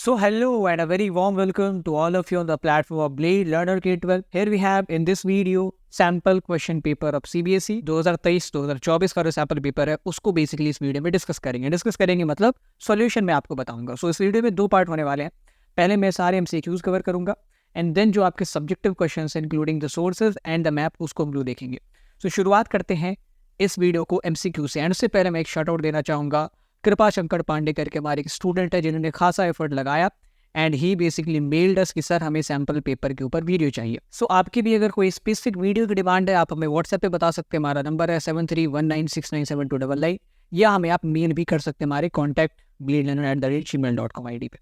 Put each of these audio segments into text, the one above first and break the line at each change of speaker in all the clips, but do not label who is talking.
So hello and a very warm welcome to all of you on the platform of Blade Learner K12. Here we have in this video sample question paper of CBSE 2023-2024 का जो sample paper है उसको basically इस video में discuss करेंगे मतलब solution मैं आपको बताऊंगा। सो इस वीडियो में दो पार्ट होने वाले हैं। पहले मैं सारे एमसीक्यूज कवर करूंगा एंड देन जो आपके subjective questions including the sources and the map उसको हम लोग देखेंगे। सो शुरुआत करते हैं इस वीडियो को एमसीक्यू से। एंड उससे पहले मैं एक शॉर्ट आउट देना चाहूँगा कृपा शंकर पांडे करके हमारे एक स्टूडेंट है जिन्होंने खासा एफर्ट लगाया एंड ही बेसिकली मेल्ड अस कि सर हमें सैम्पल पेपर के ऊपर वीडियो चाहिए। सो आपकी भी अगर कोई स्पेसिफिक वीडियो की डिमांड है आप हमें व्हाट्सएप पे बता सकते हैं। हमारा नंबर है 7319697299 या हमें आप मेल भी कर सकते हैं हमारे contact@bladeLearner@gmail.com ID पे।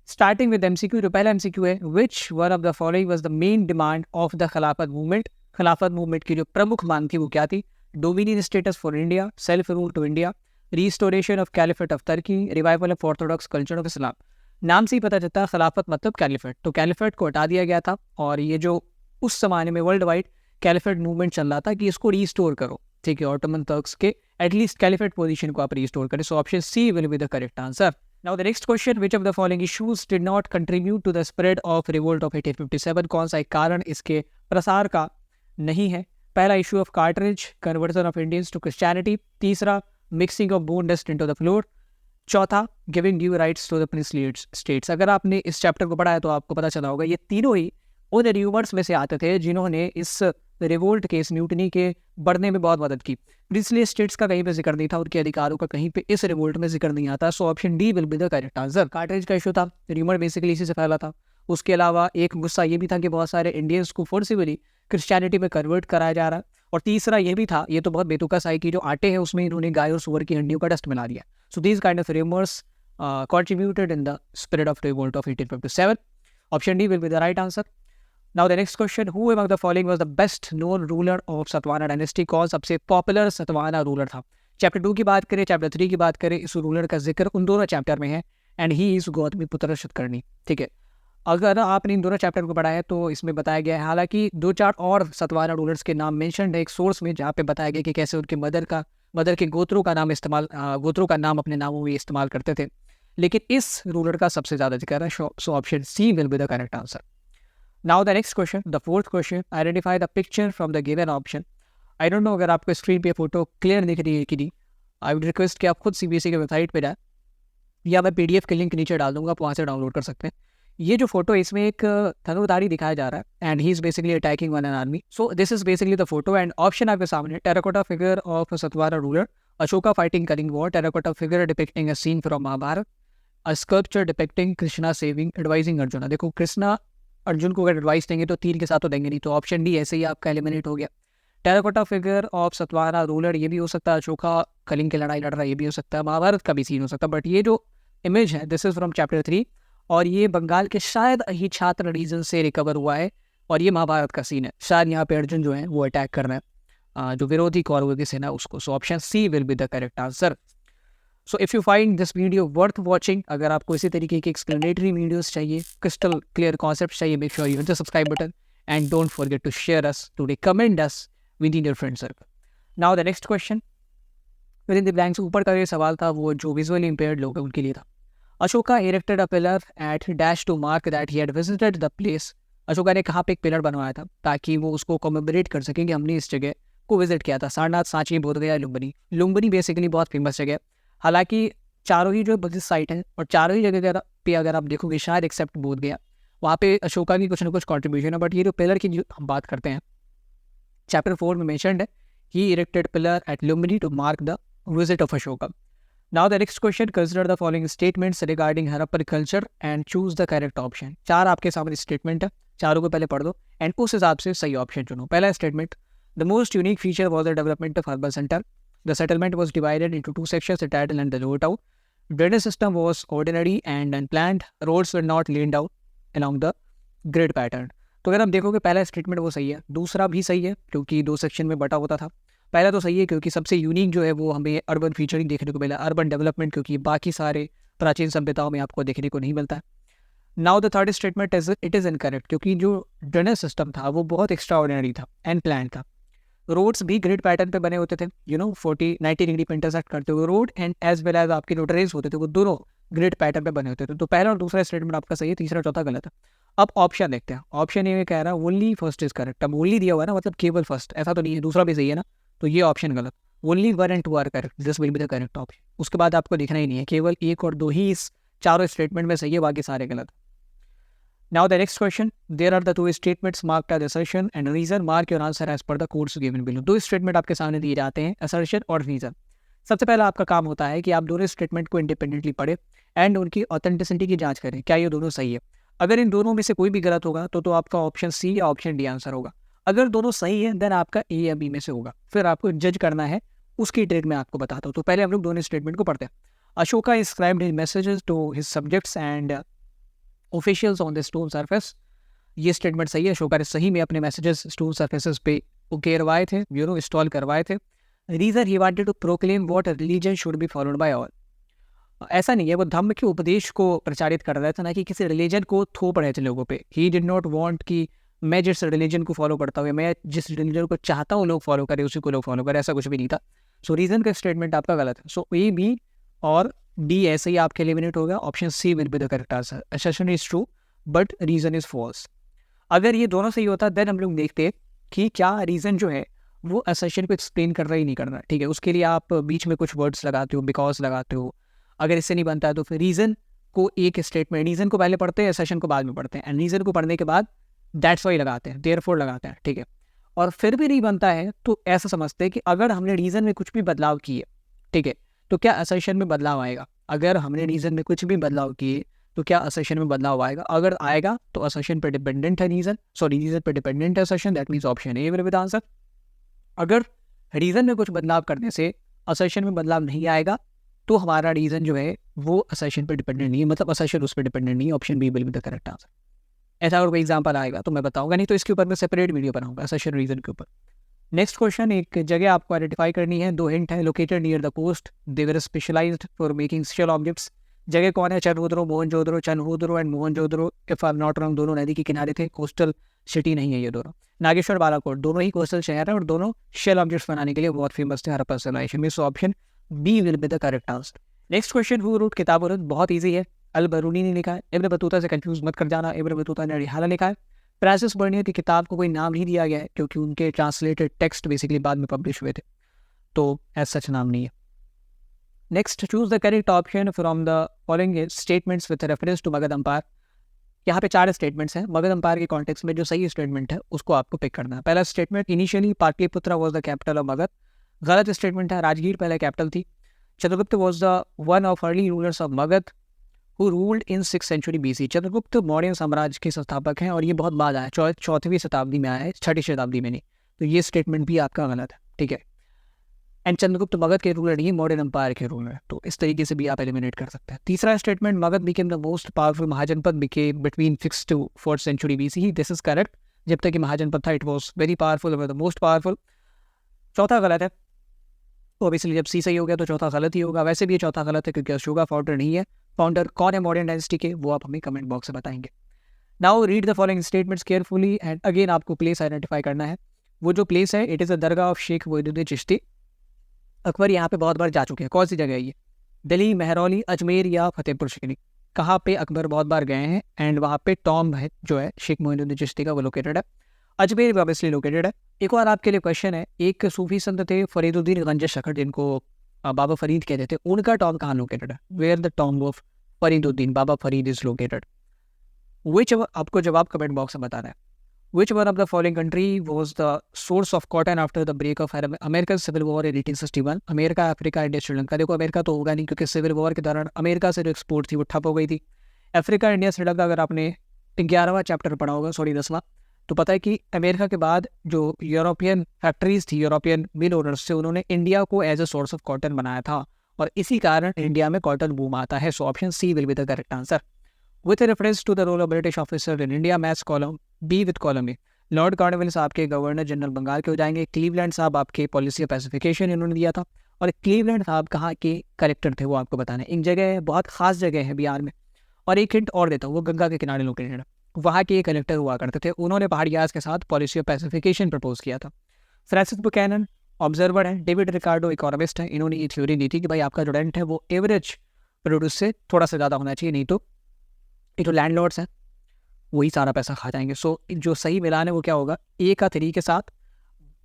स्टार्टिंग विद एमसीक्यू, जो पहला एमसीक्यू है, which one of the following was the main demand of the Khilafat movement. Khilafat movement की जो प्रमुख मांग थी वो क्या थी? Dominion status for India, self rule to India, restoration of caliphate of Turkey, revival of orthodox culture of Islam. नाम से ही पता चलता है खिलाफत मतलब कैलिफेट, तो कैलिफेट को हटा दिया गया था और ये जो उस जमाने में वर्ल्ड वाइड कैलिफेट मूवमेंट चल रहा था कि इसको रिस्टोर करो, ठीक है, ऑटोमन तुर्क्स के एटलीस्ट कैलिफेट पोजीशन को आप रिस्टोर करें। So option C will be the correct answer. Now the next question, which of the following issues did not contribute to the spread of revolt of 1857। कौन सा एक कारण इसके प्रसार का नहीं है? पहला issue of cartridge, conversion of Indians to Christianity, तीसरा mixing of bone dust into the flour, चौथा giving due rights to the princely states. अगर आपने इस चैप्टर को पढ़ा है तो आपको पता चला होगा ये तीनों ही उन र्यूमर्स में से आते थे जिन्होंने इस रिवोल्ट के, इस म्यूटनी के बढ़ने में बहुत मदद की। प्रिंसली स्टेट्स का कहीं पे जिक्र नहीं था, उनके अधिकारों का कहीं पे इस रिवोल्ट में जिक्र नहीं आता। So option D will be the correct answer. Cartridge का इशू था, र्यूमर बेसिकली इसी से फैला था। उसके अलावा एक गुस्सा ये भी था कि बहुत सारे इंडियंस को फोर्सिबली क्रिश्चियनिटी में कन्वर्ट कराया जा रहा है, और तीसरा ये भी था, ये तो बहुत बेतुका सा है कि जो आटे हैं उसमें इन्होंने गाय और सुअर की हड्डियों का डस्ट मिला दिया। So these kind of rumours contributed in the spread of revolt of 1857. Option D will be the right answer. Now the next question, who among the following was the best known ruler of Satavahana dynasty? कौन सबसे popular Satavahana ruler था? Chapter 2 की बात करें, chapter 3 की बात करें, इस रूलर का जिक्र उन दोनों चैप्टर में है and he is Gautamiputra Satakarni, ठीक है। अगर आपने इन दोनों चैप्टर को पढ़ा है तो इसमें बताया गया है, हालांकि 2-4 और सतवाहना रूलर्स के नाम मेंशन है एक सोर्स में जहाँ पे बताया गया कि कैसे उनके मदर के गोत्रों का नाम अपने नामों में इस्तेमाल करते थे, लेकिन इस रूलर का सबसे ज़्यादा जिक्र है। So option C will be the correct answer. Now the next question, the fourth question, identify the picture from the given option. I don't know अगर आपको स्क्रीन पे फोटो क्लियर दिख रही है कि नहीं। आई वुड रिक्वेस्ट कि आप खुद सीबीएसई के वेबसाइट पे जाएं या मैं पीडीएफ के लिंक नीचे डाल दूंगा, आप वहाँ से डाउनलोड कर सकते हैं। ये जो फोटो है इसमें एक धनुर्धारी दिखाया जा रहा है and he is basically attacking one an army. So this is basically the photo and option आपके सामने, terracotta figure of Satavahana ruler, Ashoka fighting Kalinga war, terracotta figure depicting a scene from Mahabharata, a sculpture depicting Krishna saving advising Arjun. देखो कृष्णा अर्जुन को अगर advice देंगे तो तीर के साथ तो देंगे नहीं, तो ऑप्शन डी ऐसे ही आपका एलिमिनेट हो गया। Terracotta figure of Satavahana ruler ये भी हो सकता है, अशोका कलिंग की लड़ाई लड़ रहा है ये भी हो सकता है, महाभारत का भी सीन हो सकता है, बट ये जो इमेज है दिस इज फ्रॉम चैप्टर 3 और ये बंगाल के शायद ही छात्र रीजन से रिकवर हुआ है और ये महाभारत का सीन है। शायद यहाँ पे अर्जुन जो है वो अटैक कर रहे हैं जो विरोधी कौरवों की सेना उसको। So option C will be the correct answer. So if you find this video worth watching, अगर आपको इसी तरीके की एक्सप्लेनेटरी वीडियोस चाहिए, क्रिस्टल क्लियर कॉन्सेप्ट चाहिए, make sure you hit the subscribe button and don't forget to share us, to recommend us within your friend circle. Now the next question, within the blanks, ऊपर का ये सवाल था वो जो visually impaired लोग हैं उनके लिए था। Ashoka erected a pillar at dash to mark that he had visited the place. Ashoka ने कहाँ पे एक पिलर बनवाया था ताकि वो उसको कॉमेमोरेट कर सकें कि हमने इस जगह को विजिट किया था। सारनाथ, सांची, बोधगया, लुम्बिनी। लुम्बिनी बेसिकली बहुत फेमस जगह है, हालांकि चारों ही जो बुद्धिस्ट साइट हैं और चारों ही जगह पे अगर आप देखोगे शायद एक्सेप्ट बोधगया, वहाँ पे अशोका की कुछ ना कुछ कॉन्ट्रीब्यूशन है। बट ये जो पिलर की जो हम बात करते हैं चैप्टर 4 में मेंशन्ड है, he erected pillar at Lumbini to mark the visit of Ashoka. Now the next question, consider the following statements regarding Harappan culture and choose the correct option. 4 आपके सामने स्टेटमेंट है, चारों को पहले पढ़ दो एंड उस हिसाब से सही ऑप्शन चुनो। पहला statement, the most unique feature was the development of herbal centre. The settlement was divided into 2 sections, the tidal and the lower town. Drainage system was ordinary and unplanned. Roads were not laid out along the grid pattern. तो अगर आप देखोगे पहला statement वो सही है, दूसरा भी सही है क्योंकि 2 सेक्शन में बटा होता था। पहला तो सही है क्योंकि सबसे यूनिक जो है वो हमें अर्बन फीचरिंग देखने को मिला, अर्बन डेवलपमेंट, क्योंकि बाकी सारे प्राचीन सभ्यताओं में आपको देखने को नहीं मिलता है। Now the third statement it is incorrect क्योंकि जो ड्रेनेज सिस्टम था वो बहुत एक्स्ट्रा ऑर्डिनरी था एंड प्लान था। रोड्स भी ग्रिड पैटर्न पे बने होते थे, 40-90 डिग्री पे इंटरसेक्ट करते हुए road and as well as आपके जो ड्रेन्स होते थे वो दोनों ग्रिड पैटर्न पे बने होते थे। तो पहला और दूसरा स्टेटमेंट आपका सही है, तीसरा चौथा गलत है। अब ऑप्शन देखते हैं। ऑप्शन ए में कह रहा है ओनली फर्स्ट इज करेक्ट। अब ओनली दिया हुआ है ना, मतलब केवल फर्स्ट, ऐसा तो नहीं है, दूसरा भी सही है ना, तो ये ऑप्शन गलत। Only 1 and 2 are correct, this will be the correct option. उसके बाद आपको दिखना ही नहीं है, केवल 1 और 2 ही इस चारों स्टेटमेंट में सही है, बाकी सारे गलत। Now the next question, there are the two statements marked as assertion and reason. Mark your answer as per the codes given below. दो स्टेटमेंट आपके सामने दिए जाते हैं, assertion और reason। सबसे पहला आपका काम होता है कि आप दोनों स्टेटमेंट को इंडिपेंडेंटली पढ़ें एंड उनकी ऑथेंटिसिटी की जांच करें, क्या ये दोनों सही है। अगर इन दोनों में से कोई भी गलत होगा तो आपका ऑप्शन सी या ऑप्शन डी आंसर होगा। अगर दोनों सही है देन आपका ए या बी में से होगा। फिर आपको जज करना है, उसकी ट्रिक मैं आपको बताता हूँ। तो पहले हम लोग दोनों स्टेटमेंट को पढ़ते हैं। Ashoka inscribed his messages to his subjects and officials on the stone surface. ये स्टेटमेंट सही है, अशोका ने सही में अपने मैसेजेस स्टोन सरफेसेस पे उकेरवाए थे, इंस्टॉल करवाए थे। Reason he wanted to proclaim what religion should be followed by all. ऐसा नहीं है, वो धम्म के उपदेश को प्रचारित कर रहा था, ना कि किसी रिलीजन को थोप रहे थे लोगों पे। ही डिड नॉट वांट कि मैं जिस रिलीजन को फॉलो करता हूँ, मैं जिस रिलीजन को चाहता हूँ लोग फॉलो करें उसी को लोग फॉलो करें, ऐसा कुछ भी नहीं था। सो रीजन का स्टेटमेंट आपका गलत है। सो ए, बी और डी ऐसे ही आपके एलिमिनेट हो गया। Option C will be the correct answer. Assertion is true but reason is false. अगर ये दोनों सही होता देन हम लोग देखते कि क्या रीजन जो है वो असर्शन को एक्सप्लेन कर रहा ही नहीं कर रहा। ठीक है, उसके लिए आप बीच में कुछ वर्ड्स लगाते हो, बिकॉज लगाते हो। अगर इससे नहीं बनता है तो फिर रीजन को एक स्टेटमेंट, रीजन को पहले पढ़ते हैं, असर्शन को बाद में पढ़ते हैं, एंड रीजन को पढ़ने के बाद दैट्स वाई लगाते हैं, देयरफॉर लगाते हैं। ठीक है, और फिर भी नहीं बनता है तो ऐसा समझते हैं कि अगर हमने रीजन में कुछ भी बदलाव किए, ठीक है, तो क्या असर्शन में बदलाव आएगा। अगर हमने रीजन में कुछ भी बदलाव किए तो क्या असर्शन में बदलाव आएगा। अगर आएगा तो असर्शन पे डिपेंडेंट है रीजन, सॉरी रीजन पे डिपेंडेंट है assertion, that means option A will be the answer. अगर रीजन में कुछ बदलाव करने से असर्शन में बदलाव नहीं आएगा तो हमारा रीजन जो है वो असर्शन पे डिपेंडेंट नहीं है, मतलब असर्शन उस पर डिपेंडेंट नहीं है। Option B will be the correct answer. ऐसा अगर कोई एग्जाम्पल आएगा तो मैं बताऊंगा, नहीं तो इसके ऊपर मैं सेपरेट वीडियो बनाऊंगा असर्शन रीजन के ऊपर। नेक्स्ट क्वेश्चन, एक जगह आपको आइडेंटिफाई करनी है, दो हिंट है। Located near the coast, they were specialised for making shell objects. जगह कौन है? Chanhudaro, Mohenjodaro, Chanhudaro and Mohenjodaro, if I am not wrong दोनों नदी के किनारे थे, कोस्टल सिटी नहीं है ये दोनों। नागेश्वर, बालाकोट, दोनों ही कोस्टल शहर है और दोनों शेल ऑब्जेक्ट्स बनाने के लिए बहुत फेमस थे हड़प्पा सिविलाइजेशन में। So option B will be the correct answer. Next question, who wrote किताब उर्द, बहुत ईजी है, अल बरूनी ने लिखा है। इब्न बतूता से कंफ्यूज मत कर जाना, इब्न बतूता ने रिहाला लिखा है। फ्रांसिस बर्नियर की किताब को कोई नाम नहीं दिया गया है क्योंकि उनके ट्रांसलेटेड टेक्स्ट बेसिकली बाद में पब्लिश हुए थे, तो एज सच नाम नहीं है। Next, choose the correct option from the following statements with reference to Magadha empire. यहाँ पे 4 स्टेटमेंट्स हैं। मगध एम्पायर के कॉन्टेक्स्ट में जो सही स्टेटमेंट है उसको आपको पिक करना है। पहला statement, initially Pataliputra was the capital of Magadha, गलत स्टेटमेंट है, राजगीर पहले कैपिटल थी। Chandragupta was the one of early rulers of Magadha who ruled in 6th century BC। Chandragupta Maurya साम्राज्य के संस्थापक हैं और ये बहुत बाद आया, 4वीं शताब्दी में आया है, 6ठी शताब्दी में नहीं। तो ये स्टेटमेंट भी आपका गलत है। ठीक है, एंड चंद्रगुप्त मगध के रूलर नहीं, मॉडर्न एम्पायर के रूलर। तो इस तरीके से भी आप एलिमिनेट कर सकते हैं। तीसरा statement, Magadha became the most powerful Mahajanapada became between 6th to 4th century BC। This is correct, जब तक कि महाजनपद था it was very powerful, the most powerful. चौथा गलत है, तो ऑब्वियसली जब सी सही हो गया तो चौथा गलत ही होगा। वैसे भी ये चौथा गलत है क्योंकि अशोका फाउंडर नहीं है। फाउंडर कौन है मॉडर्न डायनेस्टी के, वो आप हमें कमेंट बॉक्स में बताएंगे। Now read the following statements carefully and again आपको प्लेस आइडेंटिफाई करना है। वो जो प्लेस है, it is the dargah of Sheikh Moinuddin Chishti. Akbar यहाँ पे बहुत बार जा चुके हैं। कौन सी जगह है ये? दिल्ली, महरौली, अजमेर या फतेहपुर सिकरी? कहाँ पे अकबर बहुत बार गए हैं एंड वहाँ पे टॉम्ब है जो है शेख मोइनुद्दीन चिश्ती का, वो लोकेटेड है। अजमेर भी ऑब्वियसली लोकेटेड है। एक और आपके लिए क्वेश्चन है, एक सूफी संत थे फरीदुद्दीन गंज शखर, जिनको बाबा फरीद कहते थे, उनका टॉम्ब कहाँ लोकेटेड है? Where the tomb of Fariduddin Baba Farid is located? Which, आपको जवाब कमेंट बॉक्स में बताना है। Which one of the following country was the source of cotton after the break of American civil war in 1861? America, Africa, India, Sri Lanka. देखो America तो होगा नहीं क्योंकि सिविल वॉर के दौरान अमेरिका से जो एक्सपोर्ट थी वो ठप हो गई थी। अफ्रीका, इंडिया, श्रीलंका, अगर आपने 11वां चैप्टर पढ़ा होगा, सॉरी 10वां, तो पता है कि अमेरिका के बाद जो यूरोपियन फैक्ट्रीज थी, यूरोपियन मिल ओनर्स थे, उन्होंने इंडिया को as a source of cotton बनाया था और इसी कारण इंडिया में कॉटन बूम आता है। So option C will be the correct answer. With reference to the role of British officer in India, match column B with column A. Lord Cornwallis आपके governor general Bengal के हो जाएंगे। Cleveland साहब आपके policy of पैसिफिकेशन इन्होंने दिया था। और क्लीवलैंड साहब कहाँ के करेक्टर थे वो आपको बताना है। एक जगह है, बहुत खास जगह है बिहार में, और एक हिंट और देता हूँ, वो गंगा के किनारे लोकेटेड है। वहाँ के एक कलेक्टर हुआ करते थे, उन्होंने पहाड़ी गैस के साथ पॉलिसी ऑफ पैसिफिकेशन प्रपोज किया था। फ्रांसिस बुकैनन ऑब्जर्वर है। डेविड रिकार्डो इकोनॉमिस्ट है, इन्होंने ये थ्योरी दी थी कि भाई आपका जो रेंट है वो एवरेज पर उससे थोड़ा सा ज़्यादा होना चाहिए, नहीं तो ये जो लैंडलॉर्ड्स हैं वही सारा पैसा खा जाएंगे। सो जो सही मिलान है वो क्या होगा, ए का 3 के साथ,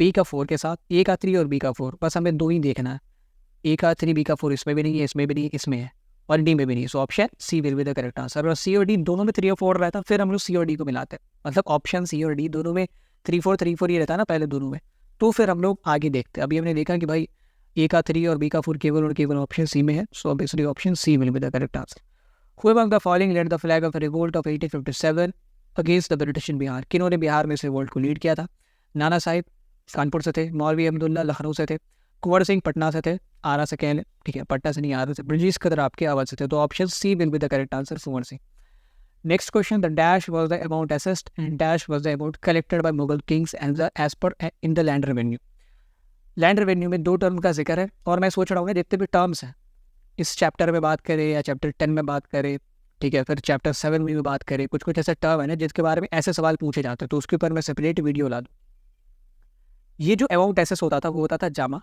बी का 4 के साथ, ए का 3 और बी का 4, बस हमें 2 ही देखना है। ए का 3 बी का 4 इसमें भी नहीं है, इसमें भी नहीं, इसमें है, और डी में भी नहीं। So option C will be the correct answer. और सी और डी दोनों में 3 और 4 रहता, फिर हम लोग सी और डी को मिलाते हैं, मतलब ऑप्शन सी और डी दोनों में 3 4 ही रहता है ना पहले दोनों में, तो फिर हम लोग आगे देखते हैं। अभी हमने देखा कि भाई ए का 3 और बी का 4 केवल और केवल ऑप्शन सी में है, so obviously option C will be the correct answer. Who among the following led the flag of the revolt of 1857 against the British in Bihar? किन्होंने बिहार में इस रिवोल्ट को लीड किया था? नाना साहिब कानपुर से थे, मौलवी अब्दुल्ला लखनऊ से थे, कुंवर सिंह पटना से थे, आरा से कह लें, ठीक है, पटना से नहीं, आरा से, ब्रजेश कदर आपके अवध से थे, तो option C will be the correct answer, Kunwar Singh. Next question, the dash was the amount assessed and dash was the amount collected by Mughal kings as per in the land revenue. Land revenue में 2 term का जिक्र है, और मैं सोच रहा हूँ जितने भी टर्म्स हैं इस चैप्टर में बात करें या चैप्टर 10 में बात करें, ठीक है, फिर चैप्टर 7 में भी बात करें, कुछ कुछ ऐसे टर्म है ना जिसके बारे में ऐसे सवाल पूछे जाते हैं, तो उसके ऊपर मैं सेपरेट वीडियो ला दूँ। ये जो अमाउंट एसेस होता था वो होता था जामा,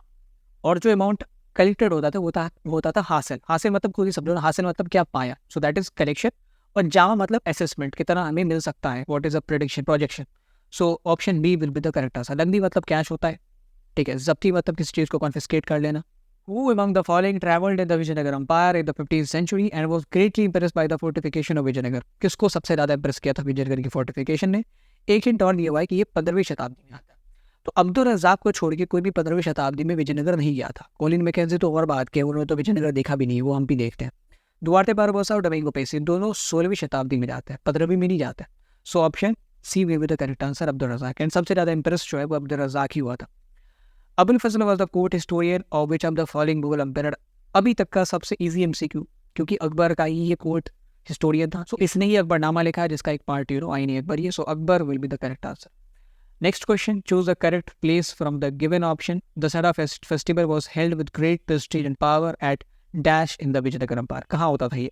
और जो अमाउंट कलेक्टेड होता था वो होता था हासिल। हासिल मतलब पूरी समझो ना, हासिल मतलब क्या पाया, सो दैट इज कलेक्शन, और जामा मतलब असेसमेंट कितना हमें मिल सकता है, what is a prediction projection. So option B will be the correct answer. नकदी मतलब कैश होता है, ठीक है, जब्ती मतलब किसी चीज़ को कॉन्फिस्केट कर लेना। Who among the following travelled in the Vijayanagar Empire in the 15th century and was greatly impressed by the fortification of Vijayanagar? किसको सबसे ज़्यादा impress किया था विजयनगर की फोर्टिफिकेशन ने? एक हिंट और दिया हुआ है कि ये 15वीं शताब्दी में आता है, तो अब्दुल रज़ाक को छोड़ के कोई भी 15वीं शताब्दी में विजयनगर नहीं गया था। कॉलिन मैकेंजी तो और बात की, उन्होंने तो विजयनगर देखा भी नहीं, वो हम भी देखते हैं। दुआर्ते बारबोसा और डोमिंगो पेसी दोनों 16वीं शताब्दी में जाते हैं, 15वीं में नहीं जाते। So option C will be the correct answer, Abdul Razzaq. And सबसे ज़्यादा इंप्रेस जो है वो अब्दुल रज़ाक ही हुआ था। Abul Fazal was the court historian of which of the following Mughal empire? अभी तक का सबसे इजी एमसीक्यू, क्योंकि अकबर का ही ये कोर्ट हिस्टोरियन था, सो इसने ही अकबरनामा लिखा है जिसका एक पार्ट आईनी अकबर ही, so Akbar will be the correct answer. Next question, choose the correct place from the given option. Dussehra festival was held with great prestige and power at dash in the Vijayanagara empire. कहाँ होता था ये?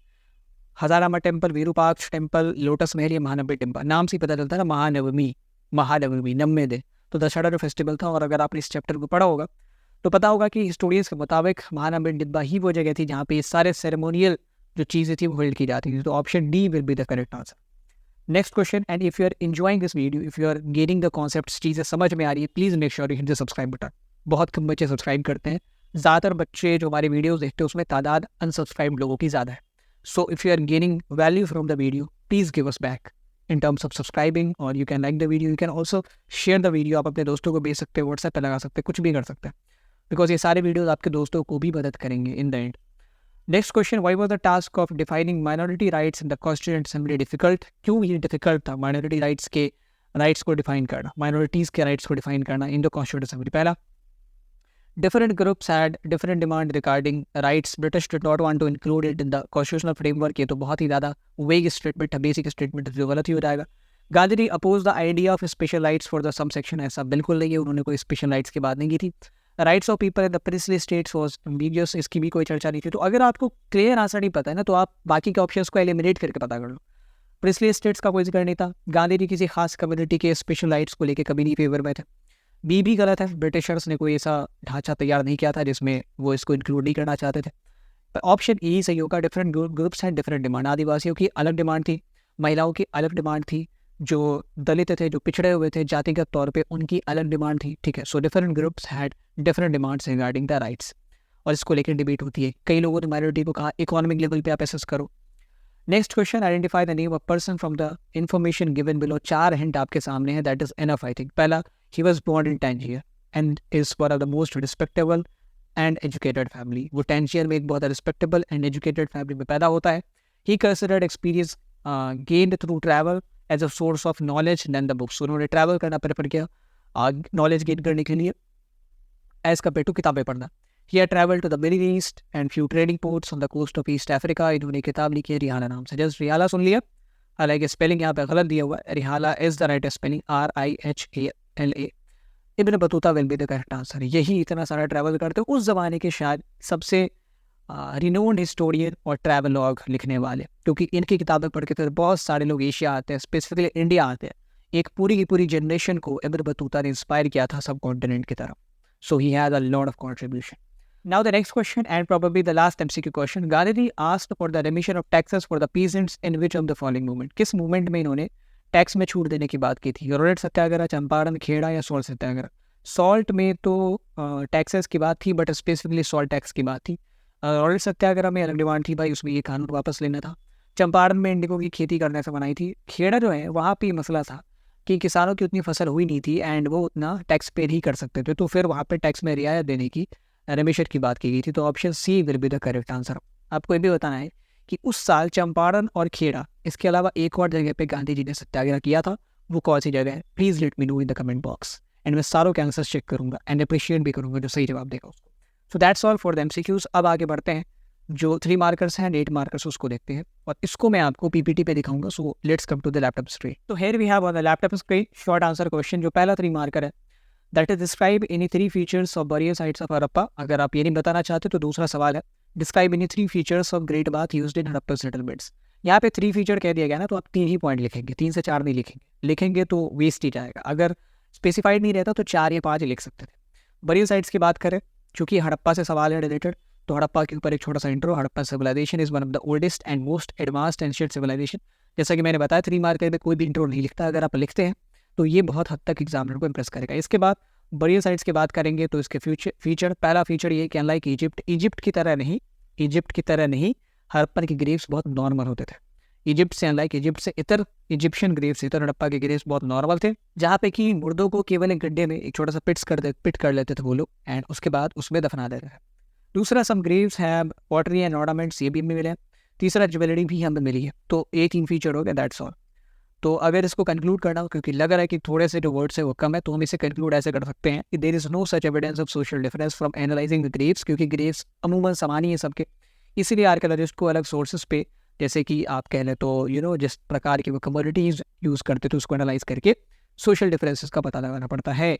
Hazarama temple, Virupaksha temple, lotus Mahal या Mahanavami temple? नाम से पता चलता है ना, महानवमी, महानवमी 90 दिन, तो दशहरा जो फेस्टिवल था। और अगर आपने इस चैप्टर को पढ़ा होगा तो पता होगा कि हिस्टोरियंस के मुताबिक महानवमी डिब्बा ही वो जगह थी जहाँ पे ये सारे सेरेमोनियल जो चीज़ें थी वो होल्ड की जाती थी, तो option D will be the correct answer. Next question, and if you are enjoying this video, if you are getting the concept, चीज़ें समझ में आ रही है, please make sure you hit the subscribe button. बहुत कम बच्चे सब्सक्राइब करते हैं, ज़्यादातर बच्चे जो हमारे वीडियोज़ देखते हैं उसमें तादाद अनसब्सक्राइब लोगों की ज़्यादा है। So if you are gaining value from the video, please give us back in terms of subscribing, or you can like the video, you can also share the video। आप अपने दोस्तों को भेज सकते हैं, व्हाट्सएप पे लगा सकते हैं, कुछ भी कर सकते हैं, बिकॉज ये सारे वीडियोस आपके दोस्तों को भी मदद करेंगे in the end. Next question, why was the task of defining minority rights in the constituent assembly difficult? क्यों ये डिफिकल्ट था माइनॉरिटी राइट्स के राइट्स को डिफाइन करना, माइनॉरिटीज़ के राइट्स को डिफाइन करना इन द कॉन्स्टिट्यूएंट असेंबली? पहला, different groups had different demand regarding rights. British did not want to include it in the constitutional framework। ये तो बहुत ही ज़्यादा वेग स्टेटमेंट है, बेसिक स्टेटमेंट जो गलत ही हो जाएगा। Gandhi ji oppose the idea of special rights for the some section, ऐसा बिल्कुल नहीं है, उन्होंने कोई स्पेशल राइट्स की बात नहीं की थी। Rights of people in the princely states was ambiguous, इसकी भी कोई चर्चा नहीं थी। तो अगर आपको क्लियर आंसर नहीं पता है ना, तो आप बाकी के ऑप्शंस को एलिमिनेट करके पता कर लो। प्रिंसली स्टेट्स का कोई जिक्र नहीं था, गांधी जी किसी खास कम्युनिटी के स्पेशल राइट्स को लेकर कभी नहीं फेवर में थे। बी भी गलत है, ब्रिटिशर्स ने कोई ऐसा ढांचा तैयार नहीं किया था जिसमें वो इसको इंक्लूड नहीं करना चाहते थे। ऑप्शन ई सही होगा, डिफरेंट ग्रुप्स हैं डिफरेंट डिमांड। आदिवासियों की अलग डिमांड थी, महिलाओं की अलग डिमांड थी, जो दलित थे, जो पिछड़े हुए थे जातिगत तौर पे, उनकी अलग डिमांड थी, ठीक है। So different groups had different demands regarding the rights, और इसको लेकर डिबेट होती है। कई लोगों ने माइनॉरिटी को कहा इकोनॉमिक लेवल पे आप एसेस करो। Next question, identify the name of person from the information given below. 4 hint आपके सामने है, that is enough I think. पहला, he was born in Tangier and is one of the most respectable and educated family। वो Tangier में एक बहुत respectable and educated family में पैदा होता है। He considered experience gained through travel as a source of knowledge than the books। उन्होंने travel करना प्रेफर किया knowledge gain करने के लिए as compared to किताबें पढ़ना। He had traveled to the Middle East and few trading ports on the coast of East Africa। इन्होंने किताब लिखी है रिहाला नाम से, जस्ट रिहाला सुन लिया, हालांकि स्पेलिंग यहाँ पे गलत दिया हुआ है, Rihla is the right spelling RIHALA। Ibn Battuta will be the correct answer. यही इतना सारा ट्रैवल करते उस ज़माने के शायद सबसे रिनोन्ड हिस्टोरियन और ट्रैवलॉग लिखने वाले, क्योंकि इनकी किताबें पढ़ के फिर बहुत सारे लोग एशिया आते हैं, स्पेसिफिकली इंडिया आते हैं। एक पूरी की पूरी जनरेशन को इब्न बतूता ने इंस्पायर किया था सब कॉन्टिनेंट की तरफ। So he has a lot of contribution. Now the next question, and probably the last MCQ question. Gandhi asked for the remission of taxes for the peasants in which of the following movement? किस movement में इन्होंने tax में छूट देने की बात की थी? रोलेट सत्याग्रह, चंपारण, खेड़ा या सॉल्ट सत्याग्रह? सॉल्ट में तो टैक्सेस की बात थी, बट स्पेसिफिकली सॉल्ट टैक्स की बात थी। रोलेट सत्याग्रह में अलग डिमांड थी भाई, उसमें ये कानून वापस लेना था। चंपारण में इंडिगो की खेती करने से बनाई थी। खेड़ा जो है वहाँ पे मसला था कि किसानों की उतनी फसल हुई नहीं थी एंड वो उतना टैक्स पे नहीं कर सकते थे, तो फिर वहाँ पे टैक्स में रियायत देने की रेमिशन की बात की गई थी। तो option C will be the correct answer. आपको ये भी बताना है कि उस साल चंपारण और खेड़ा, इसके अलावा एक और जगह पे गांधी जी ने सत्याग्रह किया था, वो कौन सी जगह है? Please let me know in the comment box and मैं सारों के आंसर चेक करूंगा एंड अप्रिशिएट भी करूंगा जो सही जवाब देगा उसको। सो that's all for the MCQs. अब आगे बढ़ते हैं, जो 3 मार्कर्स हैं, 8 मार्कर्स, उसको देखते हैं और इसको मैं आपको पीपीटी पे दिखाऊंगा। So let's come to the laptop screen. तो here we have on the laptop screen short answer question. जो पहला 3 मार्कर है, that is describe any 3 features of burial sites of Harappa. अगर आप ये नहीं बताना चाहते तो दूसरा सवाल है, describe any 3 features of great bath used in Harappa settlements. यहाँ पे 3 फीचर कह दिया गया ना, तो आप 3 ही पॉइंट लिखेंगे, 3 से 4 नहीं लिखेंगे। लिखेंगे तो वेस्ट ही जाएगा। अगर स्पेसिफाइड नहीं रहता तो 4 या 5 ही लिख सकते थे। बरियर साइट्स की बात करें, चूंकि हड़प्पा से सवाल है रिलेटेड, तो हड़प्पा के ऊपर एक छोटा सा intro. Harappa civilisation is one of the oldest and most advanced ancient civilisation. जैसा कि मैंने बताया 3 मार्कर में कोई भी इंट्रो नहीं लिखता, अगर आप लिखते हैं तो ये बहुत हद तक एग्जामिनर को इंप्रेस करेगा। इसके बाद बरियर साइट्स की बात करेंगे तो इसके फीचर, पहला फीचर ये कि अनलाइक इजिप्ट की तरह नहीं हड़प्पन के ग्रेव्स बहुत नॉर्मल होते थे। इजिप्ट से अनलाइक, इजिप्ट से इतर इजिप्शियन ग्रेव्स, इतर हड़प्पा के ग्रेव्स बहुत नॉर्मल थे, जहाँ पे कि मुर्दों को केवल एक गड्ढे में एक छोटा सा पिट कर लेते थे वो लोग एंड उसके बाद उसमें दफना देते थे। दूसरा, some graves have pottery and ornaments, ये भी हमें मिले हैं। तीसरा, ज्वेलरी भी हमें मिली है। तो ये 3 फीचर हो गए, दैट्स ऑल। तो अगर इसको कंक्लूड करना हो, क्योंकि लग रहा है कि थोड़े से जो वर्ड्स है वो कम है, तो हम इसे कंक्लूड ऐसे कर सकते हैं कि there is no such evidence of social difference from analysing the graves, क्योंकि ग्रेव्स अमूमन समान ही है सबके। इसीलिए आर्कियोलॉजिस्ट को अलग सोर्सेज पे, जैसे कि आप कह लें तो जिस प्रकार की वो कमोडिटीज यूज़ करते थे उसको एनालाइज करके सोशल डिफरेंसेस का पता लगाना पड़ता है।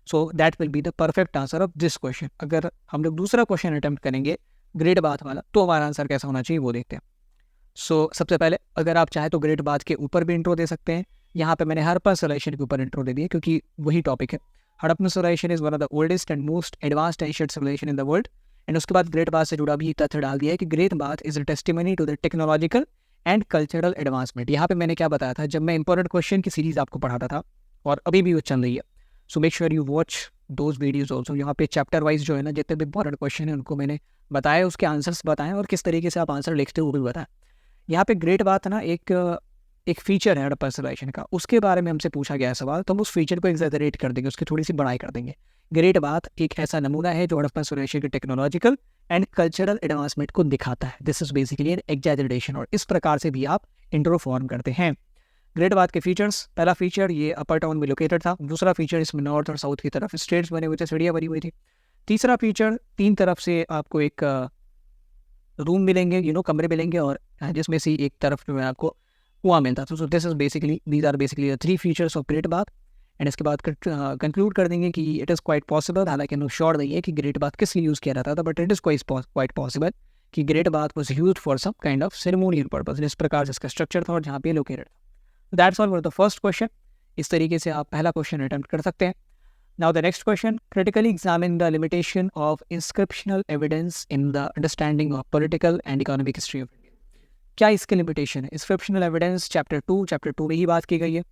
So that will be the perfect answer of this question. अगर हम लोग दूसरा क्वेश्चन अटेम्प्ट करेंगे ग्रेट बाथ वाला, तो हमारा आंसर कैसा होना चाहिए वो देखते हैं। सो सबसे पहले अगर आप चाहें तो ग्रेट बाथ के ऊपर भी इंट्रो दे सकते हैं। यहाँ पे मैंने हड़प्पा सिविलाइजेशन के ऊपर इंट्रो दे दिया क्योंकि वही टॉपिक है। Harappa civilisation is one of the oldest and most advanced ancient civilisation in the world. And उसके बाद ग्रेट बाथ से जुड़ा भी तथ्य डाल दिया है कि great bath is a testimony to the technological and cultural advancement. यहाँ पे मैंने क्या बताया था जब मैं इंपॉर्टेंट क्वेश्चन की सीरीज आपको पढ़ाता था, और अभी भी वो चल रही है। So make sure you watch those videos also. यहाँ पे चैप्टर वाइज जो है ना, जितने भी इंपॉर्टेंट क्वेश्चन है उनको मैंने बताया, उसके आंसर्स बताएं और किस तरीके से आप आंसर लिखते हो वो भी बताएं। यहाँ पे ग्रेट बात ना एक फीचर है हड़प्पा सिविलाइजेशन का, उसके बारे में हमसे पूछा गया है सवाल, तो हम उस फीचर को एग्जैजरेट कर देंगे, उसकी थोड़ी सी बढ़ाई कर देंगे। ग्रेट बात एक ऐसा नमूना है जो हड़प्पा सिविलाइजेशन के टेक्नोलॉजिकल एंड कल्चरल एडवांसमेंट को दिखाता है। This is basically an exaggeration, और इस प्रकार से भी आप इंट्रो फॉर्म करते हैं। ग्रेट बाथ के फीचर्स, पहला फीचर ये अपर टाउन में लोकेटेड था। दूसरा फीचर इसमें नॉर्थ और साउथ की तरफ स्टेट्स बने हुए थे, सीढ़ियाँ बनी हुई थी। तीसरा फीचर 3 तरफ से आपको एक रूम मिलेंगे, कमरे मिलेंगे, और जिसमें से एक तरफ जो है आपको कुआं मिलता था। So this is basically, these are basically the 3 features of great bath. And इसके बाद कंक्लूड कर देंगे कि इट इज़ क्वाइट पॉसिबल, हालांकि नो श्योर नहीं है कि ग्रेट बाथ किस लिए यूज़ किया जाता था, but it is quite possible कि great bath was use for some kind of ceremonial purpose. जिस प्रकार से इसका स्ट्रक्चर था और जहाँ पे लोकेटेड था। That's all for the first question. इस तरीके से आप पहला क्वेश्चन अटेम्प्ट कर सकते हैं। Now the next question, critically examine the limitation of inscriptional evidence in the understanding of political and economic history of India. क्या इसके लिमिटेशन है? इंस्क्रिप्शनल एविडेंस चैप्टर 2 में ही बात की गई है।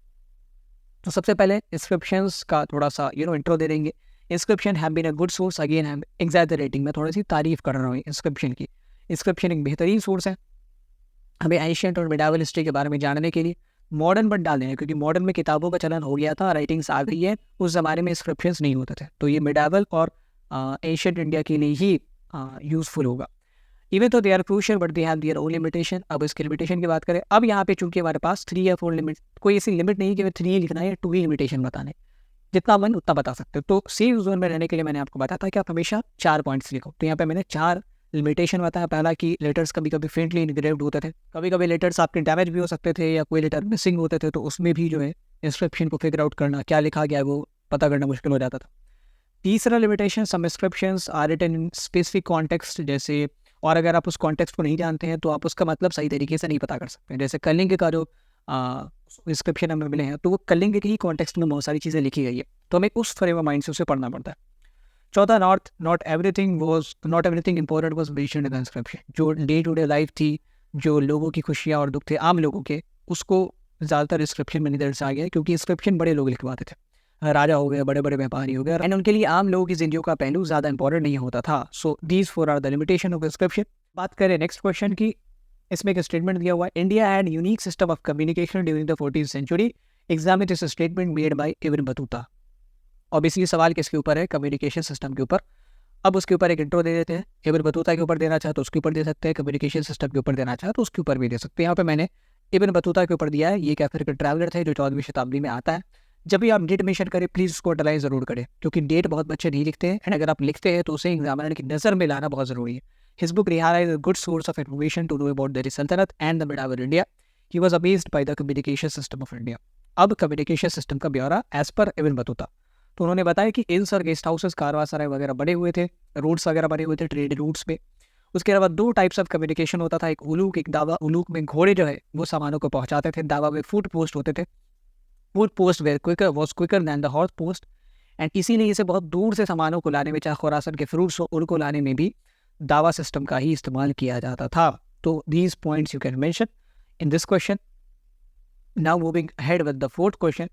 तो सबसे पहले इंस्क्रिप्शंस का थोड़ा सा इंट्रो दे देंगे। Inscription have been a good source, again I am exaggerating, मैं थोड़ी सी तारीफ कर रहा हूँ इंस्क्रिप्शन की। इंस्क्रिप्शन एक बेहतरीन सोर्स है हमें एंशिएंट और मिडावल हिस्ट्री के बारे में जानने के लिए। मॉडर्न बट डाल दें, क्योंकि मॉडर्न में किताबों का चलन हो गया था, राइटिंग्स आ गई है, उस ज़माने में इंस्क्रिप्शंस नहीं होते थे, तो ये मिडावल और एंशिएंट इंडिया के लिए ही यूज़फुल होगा। इवन तो they are crucial but they have their own limitation. अब इसके लिमिटेशन की बात करें, अब यहाँ पे चूंकि हमारे पास 3 या 4 लिमिट, कोई ऐसी लिमिट नहीं कि 3 लिखना है या 2 ही लिमिटेशन बताने, जितना मन उतना बता सकते हो। तो सेफ जोन में रहने के लिए मैंने आपको बताया था कि आप हमेशा 4 पॉइंट्स लिखो। तो यहाँ पे मैंने 4 लिमिटेशन बताया। पहला कि लेटर्स कभी कभी फेंटली इनग्रेव्ड होते थे, कभी कभी लेटर्स आपके डैमेज भी हो सकते थे या कोई लेटर मिसिंग होते थे, तो उसमें भी जो है इंस्क्रिप्शन को फिगर आउट करना, क्या लिखा गया है वो पता करना मुश्किल हो जाता था। तीसरा limitation, some inscriptions are written in specific context, जैसे, और अगर आप उस कॉन्टेक्स्ट को नहीं जानते हैं तो आप उसका मतलब सही तरीके से नहीं पता कर सकते। जैसे कलिंग का जो इंस्क्रिप्शन हमें मिले हैं, तो वो कलिंग के ही कॉन्टेक्स्ट में बहुत सारी चीज़ें लिखी गई है, तो हमें उस फ्रेम ऑफ माइंड से उसे पढ़ना पड़ता है। चौथा, not everything important was mentioned in the inscription. जो डे टू डे लाइफ थी, जो लोगों की खुशियाँ और दुख थे आम लोगों के, उसको ज़्यादातर इंस्क्रिप्शन में नहीं दर्शाया गया, क्योंकि इंस्क्रिप्शन बड़े लोग लिखवाते थे, राजा हो गए, बड़े बड़े व्यापारी हो गए, एंड उनके लिए आम लोगों की जिंदगी का पहलू ज़्यादा इंपॉर्टेंट नहीं होता था। So these four are the limitation of inscription. बात करें नेक्स्ट क्वेश्चन की, इसमें एक स्टेटमेंट दिया हुआ है, India had unique system of communication during the 14th century, examine this statement made by Ibn Battuta. Obviously सवाल किसके ऊपर है, कम्युनिकेशन सिस्टम के ऊपर। अब उसके ऊपर एक इंट्रो दे देते हैं, इब्न बतूता के ऊपर देना चाहे तो उसके ऊपर दे सकते हैं, कम्युनिकेशन सिस्टम के ऊपर देना चाहे तो उसके ऊपर भी दे सकते हैं। यहाँ पे मैंने इब्न बतूता के ऊपर दिया है। ये एक अफ्रीकन ट्रैवलर थे जो 14वीं शताब्दी में आता है। जब भी आप डेट मेंशन करें प्लीज़ उसको अंडरलाइन ज़रूर करें, क्योंकि डेट बहुत बच्चे नहीं लिखते हैं, एंड अगर आप लिखते हैं तो उसे एग्जामिनर की नज़र में लाना बहुत ज़रूरी है। His book Rihla is a good source of information to know about Delhi Sultanate and the medieval India. He was amazed by the communication system of India. अब कम्युनिकेशन सिस्टम का ब्यौरा एज पर इब्न बतूता। तो उन्होंने बताया कि इन्स और guest houses, कारवासराय वगैरह बने हुए थे, रूट्स वगैरह बने हुए थे, ट्रेड रूट्स पे। उसके अलावा दो टाइप्स ऑफ कम्युनिकेशन होता था, एक उलूक, एक दावा। उलूक में घोड़े जो है वो सामानों को पहुंचाते थे, दावा में फूड पोस्ट होते थे। Foot post were quicker was quicker than the horse post, and इसीलिए इसे बहुत दूर से सामानों को लाने में, चाहे खुरासन के फ्रूट्स हो, उनको लाने में भी दावा सिस्टम का ही इस्तेमाल किया जाता था। तो these points you can mention in this question. Now moving ahead with the fourth question,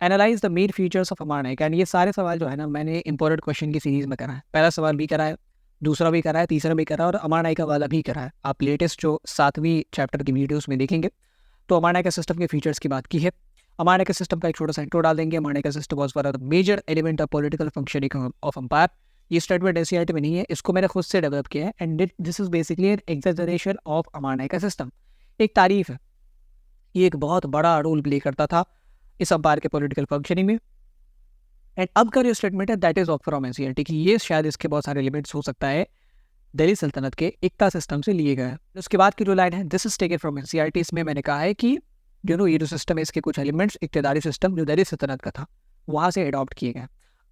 analyse the main features of Amar Nayak. And ये सारे सवाल जो है ना मैंने इंपॉर्टेंट क्वेश्चन की सीरीज में करा है। पहला सवाल भी करा है, दूसरा भी करा है, तीसरा भी करा है, और अमर नायका वाला भी करा है। आप लेटेस्ट जो 7वीं चैप्टर की वीडियोस में देखेंगे तो अमर नायका सिस्टम के फीचर्स की बात की है। अमर नायका सिस्टम का एक छोटा सा इंट्रो डाल देंगे। Amar Nayaka system was one of the major element of political functioning of empire. ये स्टेटमेंट एनसीईआरटी में नहीं है, इसको मैंने खुद से डेवलप किया है, and this is basically an exaggeration of Amar Nayaka system. एक तारीफ है, ये एक बहुत बड़ा रोल प्ले करता था इस एम्पायर के पॉलिटिकल फंक्शनिंग में। एंड अब का जो स्टेटमेंट है that is of from NCERT कि ये शायद इसके बहुत सारे एलिमेंट्स हो सकता है दिल्ली सल्तनत के एकता सिस्टम से लिए गए हैं। उसके बाद की जो लाइन है, this is taken from NCERT, इसमें मैंने कहा है कि ये जो सिस्टम है इसके कुछ एलिमेंट्स इक्तदारी सिस्टम जो दिल्ली सल्तनत का था वहाँ से अडॉप्ट किए गए।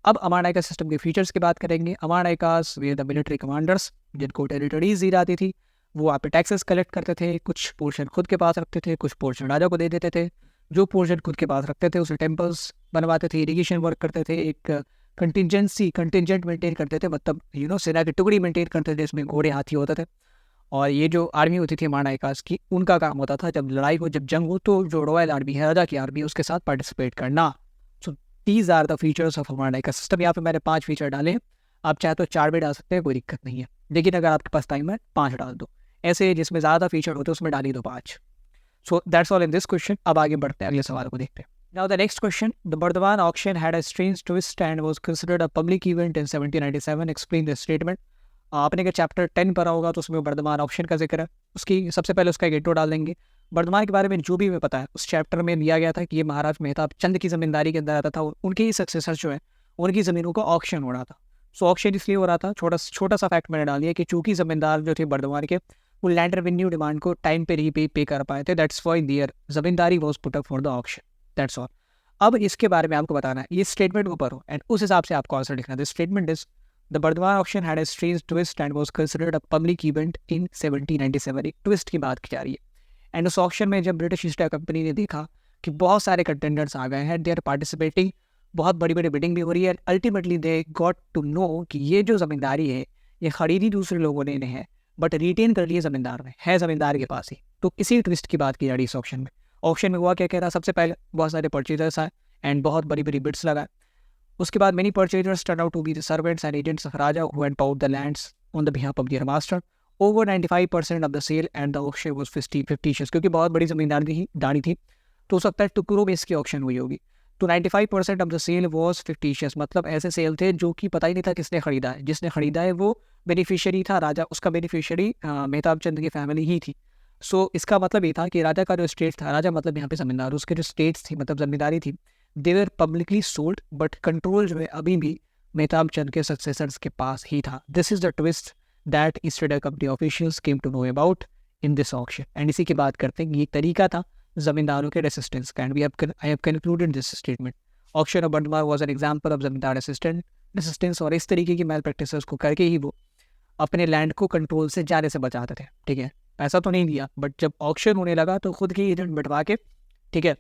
अब अमर नायका सिस्टम के फीचर्स की बात करेंगे। अमर नायकास वे द मिलिट्री कमांडर्स, जिनको टेरिटरीज दी जाती थी, वो आप टैक्सेस कलेक्ट करते थे, कुछ पोर्शन खुद के पास रखते थे, कुछ पोर्शन राजा को दे देते थे। जो पोर्शन खुद के पास रखते थे उसे टेम्पल्स बनवाते थे, इरीगेशन वर्क करते थे, एक कंटिजेंट मेंटेन करते थे, मतलब सेना की टुकड़ी मेंटेन करते थे, इसमें घोड़े हाथी होते थे। और ये जो आर्मी होती थी अमर नायकास की, उनका काम होता था जब लड़ाई हो, जब जंग हो, तो जो रॉयल आर्मी है, राजा की आर्मी, उसके साथ पार्टिसिपेट करना। So these are the features of Amar Nayaka system. यहाँ पे मैंने 5 फीचर डाले हैं, आप चाहे तो 4 भी डाल सकते हैं, कोई दिक्कत नहीं है, लेकिन अगर आपके पास टाइम है 5 डाल दो। ऐसे जिसमें ज़्यादा फीचर होते हैं उसमें डाल ही दो 5। सो that's all in this question. अब आगे बढ़ते हैं, अगले सवाल को देखते हैं। Now the next question, the Bardhaman auction had a strange twist and was considered a public event in 1797. Explain the statement. आपने अगर चैप्टर 10 पढ़ा होगा तो उसमें बर्धमान ऑप्शन का जिक्र है। उसकी सबसे पहले उसका एक इंट्रो डाल देंगे। बर्धमान के बारे में जो भी हमें पता है उस चैप्टर में दिया गया था कि ये महाराज मेहताब चंद की ज़मींदारी के अंदर आता था, उनके ही सक्सेसर जो है उनकी ज़मीनों का ऑक्शन हो रहा था। सो ऑक्शन इसलिए हो रहा था, छोटा सा फैक्ट मैंने डाल दिया कि चूँकि ज़मींदार जो थे बर्धमान के, वो लैंड रेवेन्यू डिमांड को टाइम पे पे कर पाए थे, that's why their zamindari was put up for the auction, that's all. अब इसके बारे में आपको बताना है, ये स्टेटमेंट ऊपर हो एंड उस हिसाब से आपको आंसर लिखना है। Statement is the Bardhaman auction had a strange twist and was considered a public event in 1797। एक ट्विस्ट की बात की जा रही है, एंड उस ऑक्शन में जब ब्रिटिश ईस्ट इंडिया कंपनी ने देखा कि बहुत सारे कंटेंडर्स आ गए हैं, दे आर पार्टिसिपेटिंग, बहुत बड़ी बड़ी बिडिंग भी हो रही है, ultimately they got to know कि ये जो ज़मींदारी है ये खरीदी दूसरे लोगों ने है, बट रिटेन कर लिए ज़मींदार ने, है ज़मींदार के पास ही। तो इसी ट्विस्ट की बात की जा रही है इस ऑक्शन में। ऑक्शन में हुआ क्या कह रहा, सबसे पहले बहुत सारे परचेजर्स आए एंड बहुत बड़ी बड़ी बिड्स लगाए। उसके बाद many purchasers turn out to be the servants and agents of raja who had bought the lands on the behalf of their master. Over 95% of the sale and the auction was fictitious, क्योंकि बहुत बड़ी ज़मींदारी थी तो हो सकता है टुकड़ों में इसकी ऑक्शन हुई होगी। तो 95% of the sale was fictitious, मतलब ऐसे सेल थे जो कि पता ही नहीं था किसने खरीदा है। जिसने खरीदा है वो बेनिफिशियरी था राजा, उसका बेनिफिशियरी मेहताब चंद की फैमिली ही थी। सो इसका मतलब ये था कि राजा का जो स्टेट था, राजा मतलब यहाँ पे ज़मींदार, उसके जो स्टेट्स थी मतलब ज़मींदारी थी, दे वर पब्लिकली सोल्ड, बट कंट्रोल जो है अभी भी मेहताब चंद के सक्सेसर्स के पास ही था। This is the twist that East India company officials came to know about in this auction. And इसी की बात करते हैं, ये एक तरीका था ज़मींदारों के रेसिस्टेंस का, and I have concluded this statement. Auction of Bardhaman was an example of ज़मींदार रेसिस्टेंस, और इस तरीके की मैल प्रैक्टिसेस को करके ही वो अपने लैंड को कंट्रोल से जाने से बचाते थे। ठीक है, पैसा तो नहीं दिया, बट जब ऑक्शन होने लगा तो खुद के एजेंट बिठवा के, ठीक है,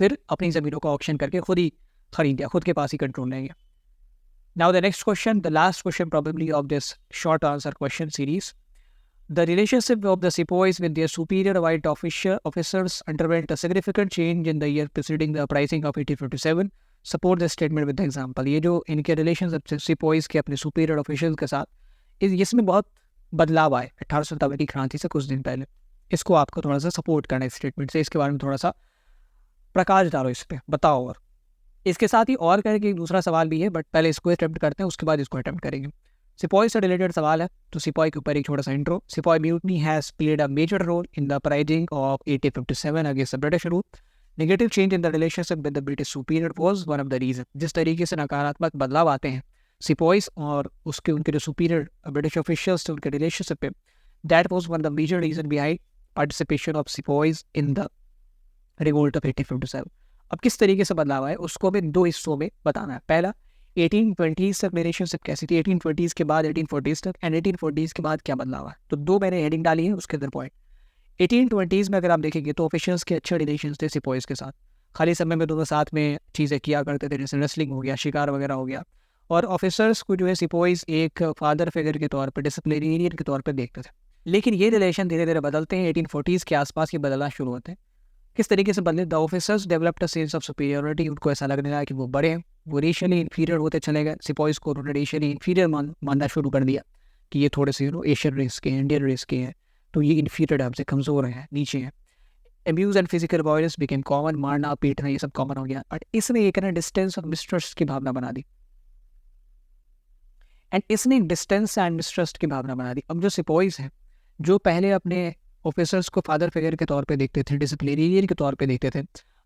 फिर अपनी ज़मीनों का ऑक्शन करके खुद ही खरीद लिया, खुद के पास ही कंट्रोल ले गया। Now the next question, the last question probably of this short answer question series. The relationship of the sepoys with their superior white officers underwent a significant change in the year preceding the uprising of 1857. Support the statement with the example. ये जो इनके relationship सिपोइज के अपने superior officials के साथ इसमें बहुत बदलाव आए 1857 की क्रांति से कुछ दिन पहले. इसको आपको थोड़ा सा सपोर्ट करना है स्टेटमेंट से, इसके बारे में थोड़ा सा प्रकाश डालो इस पर, बताओ. और इसके साथ ही और करके एक दूसरा सवाल भी है, बट पहले इसको अटेम्प्ट करते हैं, उसके बाद इसको अटेम्प्ट करेंगे. सिपाही से रिलेटेड सवाल है, तो सिपाही के ऊपर एक छोटा सा intro. Sipahi mutiny has played a major role in the uprising of 1857 against the British rule. Negative change in the relationship with the British superior was one of the reason. जिस तरीके से नकारात्मक बदलाव आते हैं सिपाहीज और उनके जो सुपीरियर ब्रिटिश ऑफिशियल्स थे उनके रिलेशनशिप पे, that was one of the major reason behind participation of सिपाहीज इन द रिवोल्ट ऑफ 1857. अब किस तरीके से बदलाव आए उसको हमें दो हिस्सों में बताना है. पहला 1820s तक रिलेशनशिप कैसी थी, 1820s के बाद 1840s तक, एंड 1840s के बाद क्या बदलाव है. तो दो मैंने हेडिंग डाली है, उसके अंदर पॉइंट. 1820s में अगर आप देखेंगे तो ऑफिशियल्स के अच्छे रिलेशन थे सिपाहीज के साथ. खाली समय में दोनों साथ में चीज़ें किया करते थे, जैसे रेसलिंग हो गया, शिकार वगैरह हो गया. और ऑफिसर्स को जो है सिपाहीज एक फादर फिगर के तौर पर, डिसिप्लिनेरियन के तौर पर देखते थे. लेकिन ये रिलेशन धीरे धीरे बदलते हैं. 1840s के आसपास ये बदलना शुरू होते हैं. किस तरीके से बदले? The officers developed a sense of superiority. उनको ऐसा लगने लगा कि वो बड़े हैं, वो रेशियली इन्फीरियर होते चले गए. सिपाहीज को उन्होंने रेशियली इन्फीरियर मानना शुरू कर दिया कि ये थोड़े से एशियन रेस के हैं, इंडियन रेस के हैं, तो ये इन्फीरियर हमसे कमज़ोर हैं, नीचे हैं. Abuse and physical violence became common. मारना पीटना ये सब कॉमन हो गया. और इसने एक ना डिस्टेंस और मिसट्रस्ट की भावना बना दी. एंड इसने डिस्टेंस एंड मिसट्रस्ट की भावना बना दी. अब जो सिपाहीज हैं जो पहले अपने ऑफिसर्स को फादर फिगर के तौर पे देखते थे, डिसिप्लिनेरियन के तौर पे देखते थे,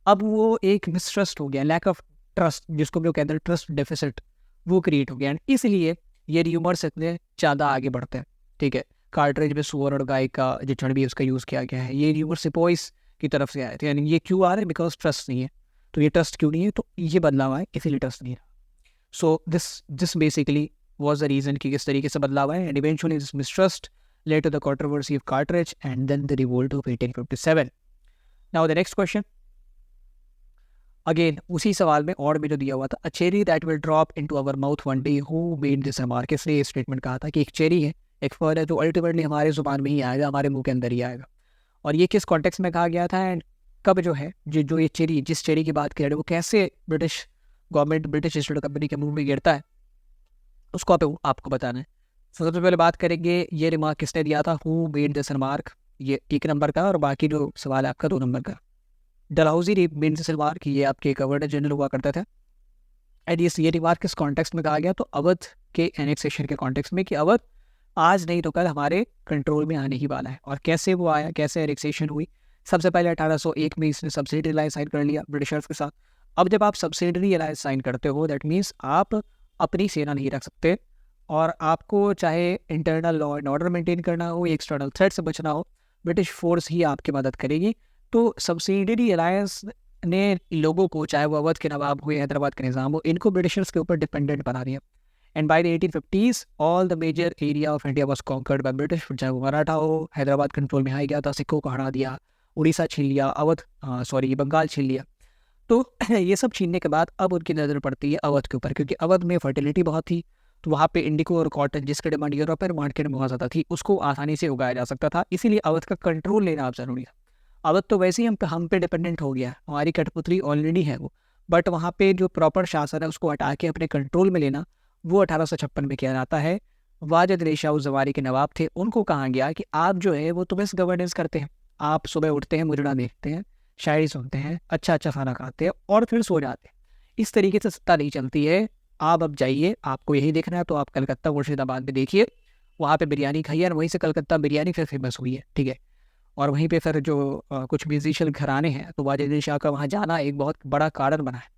अब वो एक मिसट्रस्ट हो गया, लैक ऑफ ट्रस्ट, जिसको हम कहते हैं ट्रस्ट डेफिसिट, वो क्रिएट हो गया. एंड इसलिए ये र्यूमर्स इतने ज़्यादा आगे बढ़ते हैं. ठीक है, कार्ट्रिज में सुअर और गाय का जो चर्बी उसका यूज़ किया गया है, ये र्यूमर सिपाहीज की तरफ से आए थे. यानी ये क्यों आ रहे हैं? बिकॉज ट्रस्ट नहीं है. तो ये ट्रस्ट क्यों नहीं है? तो ये बदलाव आए, इसीलिए ट्रस्ट नहीं है. So this basically was the reason कि किस तरीके से बदलाव आए. And eventually this mistrust led to the controversy of Cartridge and then the revolt of 1857. Now the next question. Again, उसी सवाल में और भी जो दिया हुआ था, a cherry that will drop into our mouth one day, who made this remark? किसने ये स्टेटमेंट कहा था कि एक चेरी है, एक फल है, जो अल्टीमेटली हमारे जुबान में ही आएगा, हमारे मुंह के अंदर ही आएगा. और ये किस कॉन्टेक्स्ट में कहा गया था एंड कब जो है जो ये चेरी, जिस चेरी की बात कर रहे हैं, वो कैसे British government, British east India company के मुंह में गिरता है, उसको आपको बताना है. सबसे पहले बात करेंगे ये रिमार्क किसने दिया था, हु मेड दिस रिमार्क. ये 1 नंबर का, और बाकी जो सवाल है आपका 2 नंबर का. डलहौजी मेड दिस रिमार्क, ये आपके गवर्नर जनरल हुआ करते थे. एंड ये रिमार्क किस कॉन्टेक्स्ट में कहा गया? तो अवध के एनेक्सेशन के कॉन्टेक्स्ट में, कि अवध आज नहीं तो कल हमारे कंट्रोल में आने ही वाला है. और कैसे वो आया, कैसे एनेक्सेशन हुई? सबसे पहले 1801 में इसने सब्सिडरी अलायंस साइन कर लिया ब्रिटिशर्स के साथ. अब जब आप सब्सिडरी अलायंस साइन करते हो, दैट मीन्स आप अपनी सेना नहीं रख सकते, और आपको चाहे internal law and order maintain करना हो या एक्सटर्नल थ्रेट से बचना हो, ब्रिटिश फोर्स ही आपकी मदद करेगी. तो सब्सिडरी अलायंस ने लोगों को, चाहे वो अवध के नवाब हुए, हैदराबाद के निज़ाम हो, इनको ब्रिटिशर्स के ऊपर डिपेंडेंट बना दिया. And by the 1850s all the major area of India was conquered by British. चाहे वो मराठा हो, हैदराबाद कंट्रोल में आ गया था, सिखों को हरा दिया, उड़ीसा छीन लिया, बंगाल छीन लिया. तो ये सब छीनने के बाद अब उनकी नज़र पड़ती है अवध के ऊपर, क्योंकि अवध में फर्टिलिटी बहुत थी. तो वहाँ पे इंडिको और कॉटन, जिसकी डिमांड यूरोप पर मार्केट में बहुत ज़्यादा थी, उसको आसानी से उगाया जा सकता था. इसीलिए अवध का कंट्रोल लेना आप ज़रूरी है. अवध तो वैसे ही हम पे डिपेंडेंट हो गया, हमारी कठपुतली ऑलरेडी है वो, बट वहाँ पे जो प्रॉपर शासन है उसको हटा के अपने कंट्रोल में लेना, वो 1856 में किया जाता है. वाजिद अली शाह जवारी के नवाब थे, उनको कहा गया कि आप जो है वो तो बस गवर्नेंस करते हैं, आप सुबह उठते हैं, मुजरा देखते हैं, शायरी सुनते हैं, अच्छा खाना खाते हैं और फिर सो जाते हैं. इस तरीके से सत्ता नहीं चलती है. आप अब जाइए, आपको यही देखना है तो आप कलकत्ता मुर्शिदाबाद में देखिए, वहाँ पे बिरयानी खाइए, और वहीं से कलकत्ता बिरयानी फिर फेमस हुई है. ठीक है, और वहीं पे फिर जो कुछ म्यूजिशियन घराने हैं, तो वाजिद अली शाह का वहाँ जाना एक बहुत बड़ा कारण बना है.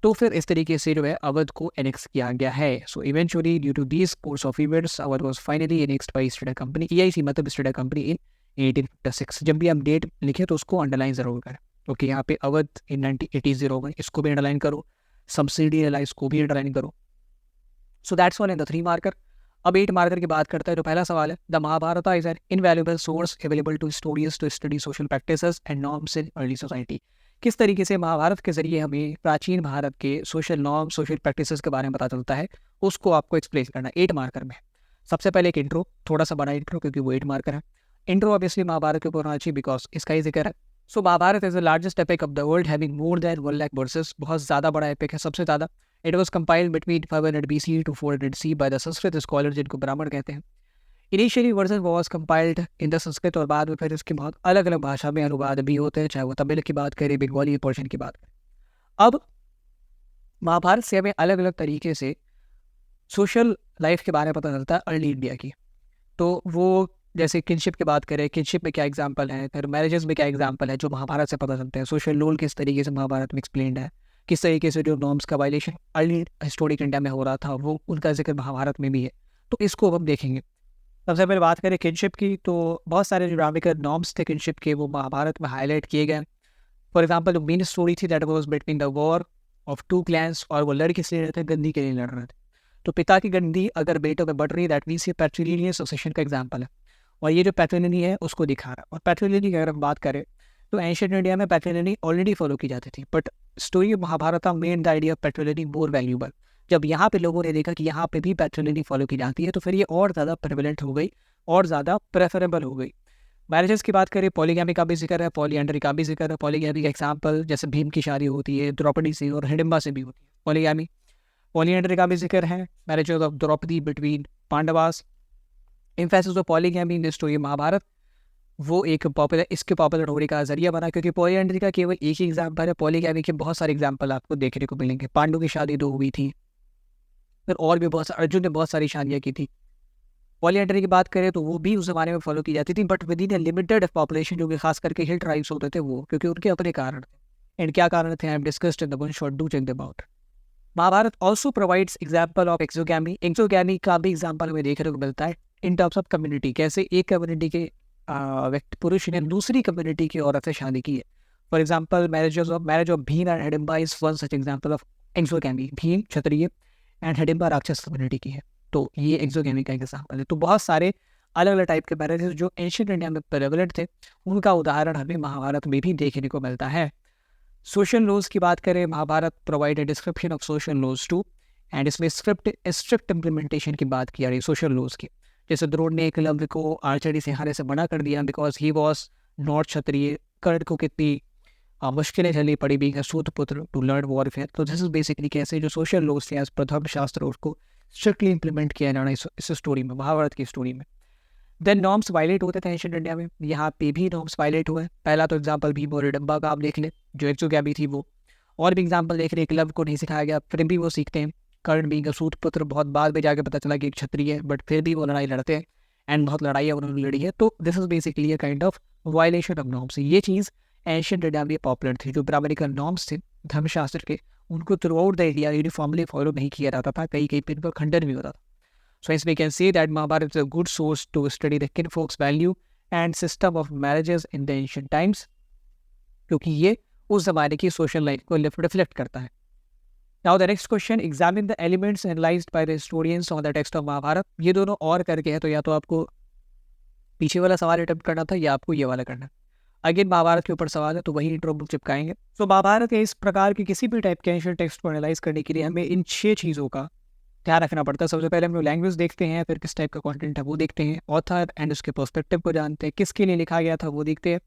तो फिर इस तरीके से जो है अवध को एनेक्स किया गया है. So eventually due to this course of events Awadh was finally annexed by East India company. EIC मतलब ईस्ट इंडिया कंपनी इन 1856. जब भी हम डेट लिखें तो उसको अंडरलाइन ज़रूर करें. ओके, यहाँ पे अवध इन 1980 होगा, इसको भी अंडरलाइन करो, सब्सिडी अलायंस को भी अंडरलाइन करो. सो that's all in the 3 marker. अब 8 मार्कर की बात करता है. तो पहला सवाल है, the Mahabharata is an invaluable source available to students to study social practices and norms in early society. किस तरीके से महाभारत के जरिए हमें प्राचीन भारत के सोशल नॉर्म, सोशल प्रैक्टिसेस के बारे में पता चलता है, उसको आपको एक्सप्लेन करना है 8 मार्कर में। सबसे पहले एक इंट्रो, थोड़ा सा बड़ा इंट्रो क्योंकि वो 8 मार्कर है। इंट्रो ऑब्वियसली महाभारत के ऊपर होना चाहिए बिकॉज इसका ही जिक्र है। So Mahabharata is the largest epic of the world having more than 1 lakh verses, बहुत ज़्यादा बड़ा एपिक है, सबसे ज़्यादा। It was compiled between 500 BC to 400 C by the Sanskrit scholar जिनको ब्राह्मण कहते हैं। Initially version was compiled in the Sanskrit और बाद में फिर इसके बहुत अलग अलग भाषा में अनुवाद भी होते हैं, चाहे वो तमिल की बात करें, बंगाली पोर्शन की बात करें। अब महाभारत से हमें अलग अलग तरीके से सोशल लाइफ के बारे में पता चलता है अर्ली इंडिया की। तो वो जैसे किनशिप की बात करें, किनशिप में क्या एग्जाम्पल है, फिर मैरिजेस में क्या एग्जाम्पल है जो महाभारत से पता चलते हैं। सोशल रोल किस तरीके से महाभारत में एक्सप्लेन्ड है, किस तरीके से जो नॉर्म्स का वायलेशन अर्ली हिस्टोरिक इंडिया में हो रहा था वो उनका जिक्र महाभारत में भी है। तो इसको अब हम देखेंगे। सबसे पहले बात करें किनशिप की, तो बहुत सारे जो ड्रामिकल नॉर्म्स थे किनशिप के वो महाभारत में हाईलाइट किए गए। फॉर एग्जाम्पल जो मेन स्टोरी थी that was between the war of 2 clans, और वो लड़ किस लिए रहे थे, गंदी के लिए लड़ रहे थे। तो पिता की गंदी अगर बेटों में बढ़ रही है दैट मीन्स ये पैट्रिलिनियन सक्सेशन का एग्जाम्पल है, और ये जो पैट्रिलिनी है उसको दिखा रहा है। और पैट्रिलिनी की अगर हम बात करें तो एंशिएंट इंडिया में पैट्रिलिनी ऑलरेडी फॉलो की जाती थी, but story of Mahabharata made the idea of patriliny more valuable. जब यहाँ पे लोगों ने देखा कि यहाँ पे भी पैट्रिलिनी फॉलो की जाती है तो फिर ये और ज़्यादा प्रेवलेंट हो गई और ज़्यादा प्रेफरेबल हो गई। मैरिजेस की बात करें, पॉलीगैमी का भी जिक्र है, पॉलीएंड्री का भी जिक्र है। पॉलीगैमी का एग्जाम्पल जैसे भीम की शादी होती है द्रौपदी से और हिडिंबा से भी होती है पॉलीगैमी। पॉलीएंड्री का भी जिक्र है, marriages of Draupadi between Pandavas. Emphasis of polygamy in the story Mahabharata, वो एक पॉपुलर इसके पॉपुलर होने का जरिया बना, क्योंकि पॉलीएंड्री का केवल एक ही एग्जाम्पल है, पॉलीगैमी के बहुत सारे एग्जाम्पल आपको देखने को मिलेंगे। पांडु की शादी 2 हुई थी, फिर और भी बहुत सारे, अर्जुन ने बहुत सारी शादियाँ की थी। पॉलीएंड्री की बात करें तो वो भी उस जमाने में फॉलो की जाती थी, but with in A limited population, जो कि खास करके हिल ट्राइब्स होते थे वो, क्योंकि उनके अपने कारण थे। एंड क्या कारण थे, I am discussed in the one shot, do check them out. Mahabharata also provides example of exogamy. Exogamy का भी एग्जाम्पल हमें देखने को मिलता है इन टर्म्स ऑफ कम्युनिटी, कैसे एक कम्युनिटी के व्यक्ति पुरुष ने दूसरी कम्युनिटी की औरत से शादी की है। For example marriage of Bhim and Hidimba is one such example of exogamy. Bhim Kshatriya and Hidimba राक्षस कम्युनिटी की है, तो ये एक्सोगैमी का एग्जाम्पल है। तो बहुत सारे अलग अलग टाइप के मैरिजेस जो एंशिएंट इंडिया में प्रेवलेंट थे उनका उदाहरण हमें महाभारत में भी देखने को मिलता है। सोशल लॉज की बात करें, Mahabharata provide a description of social laws too, and इसमें स्ट्रिक्ट इम्प्लीमेंटेशन की बात की जा रही है सोशल लॉज की। जैसे द्रोण ने एकलव्य को आर्चरी सिखाने से मना कर दिया because he was not Kshatriya. Karna को कितनी मुश्किलें झेलनी पड़ी being a sutaputra to learn warfare. तो दिस इज बेसिकली कैसे जो सोशल लॉज थे एज पर धर्मशास्त्र उसको स्ट्रिक्टली इंप्लीमेंट किया जाना इस स्टोरी में, महाभारत की स्टोरी में। देन नॉर्म्स वायलेट होते थे एंशिएंट इंडिया में, यहाँ पे भी नॉर्म्स वायलेट हुए। पहला तो एग्जाम्पल भीम और हिडिंबा का आप देख लें, जो एक्सोगैमी थी वो। और भी एग्जाम्पल देख रहे, एकलव्य को नहीं सिखाया गया, फिर भी वो सीखते हैं। कर्ण बीइंग अ सूतपुत्र, बहुत बाद में जाके पता चला कि एक क्षत्रिय है, बट फिर भी वो लड़ाई लड़ते हैं एंड बहुत लड़ाइयाँ उन्होंने लड़ी है। तो this is basically a kind of violation of norms. ये चीज़ एंशिएंट इंडिया में पॉपुलर थी। जो ब्राह्मणिकल नॉर्म्स थे धर्मशास्त्र के, उनको through out the India uniformly follow नहीं किया जाता था, कहीं कहीं पर इनका खंडन भी होता था। So hence we can say that Mahabharata is a good source to study the kinfolk's value and system of marriages in the ancient times, क्योंकि ये उस जमाने की सोशल लाइफ को रिफ्लेक्ट करता है। Now the next question, examine the elements analyzed by the historians on the text of Mahabharata। ये दोनों और करके है, तो या तो आपको पीछे वाला सवाल अटेम्प्ट करना था या आपको ये वाला करना है। अगेन महाभारत के ऊपर सवाल है तो वही इंट्रो बुक चिपकाएंगे। तो महाभारत के इस प्रकार की किसी भी टाइप के एंशिएंट टेक्स्ट को एनालाइज करने के लिए हमें इन 6 चीज़ों का ध्यान रखना पड़ता है। सबसे पहले हम लोग लैंग्वेज देखते हैं, फिर किस टाइप का कंटेंट है वो देखते हैं, ऑथर एंड उसके पर्सपेक्टिव को जानते हैं, किसके लिए लिखा गया था वो देखते हैं,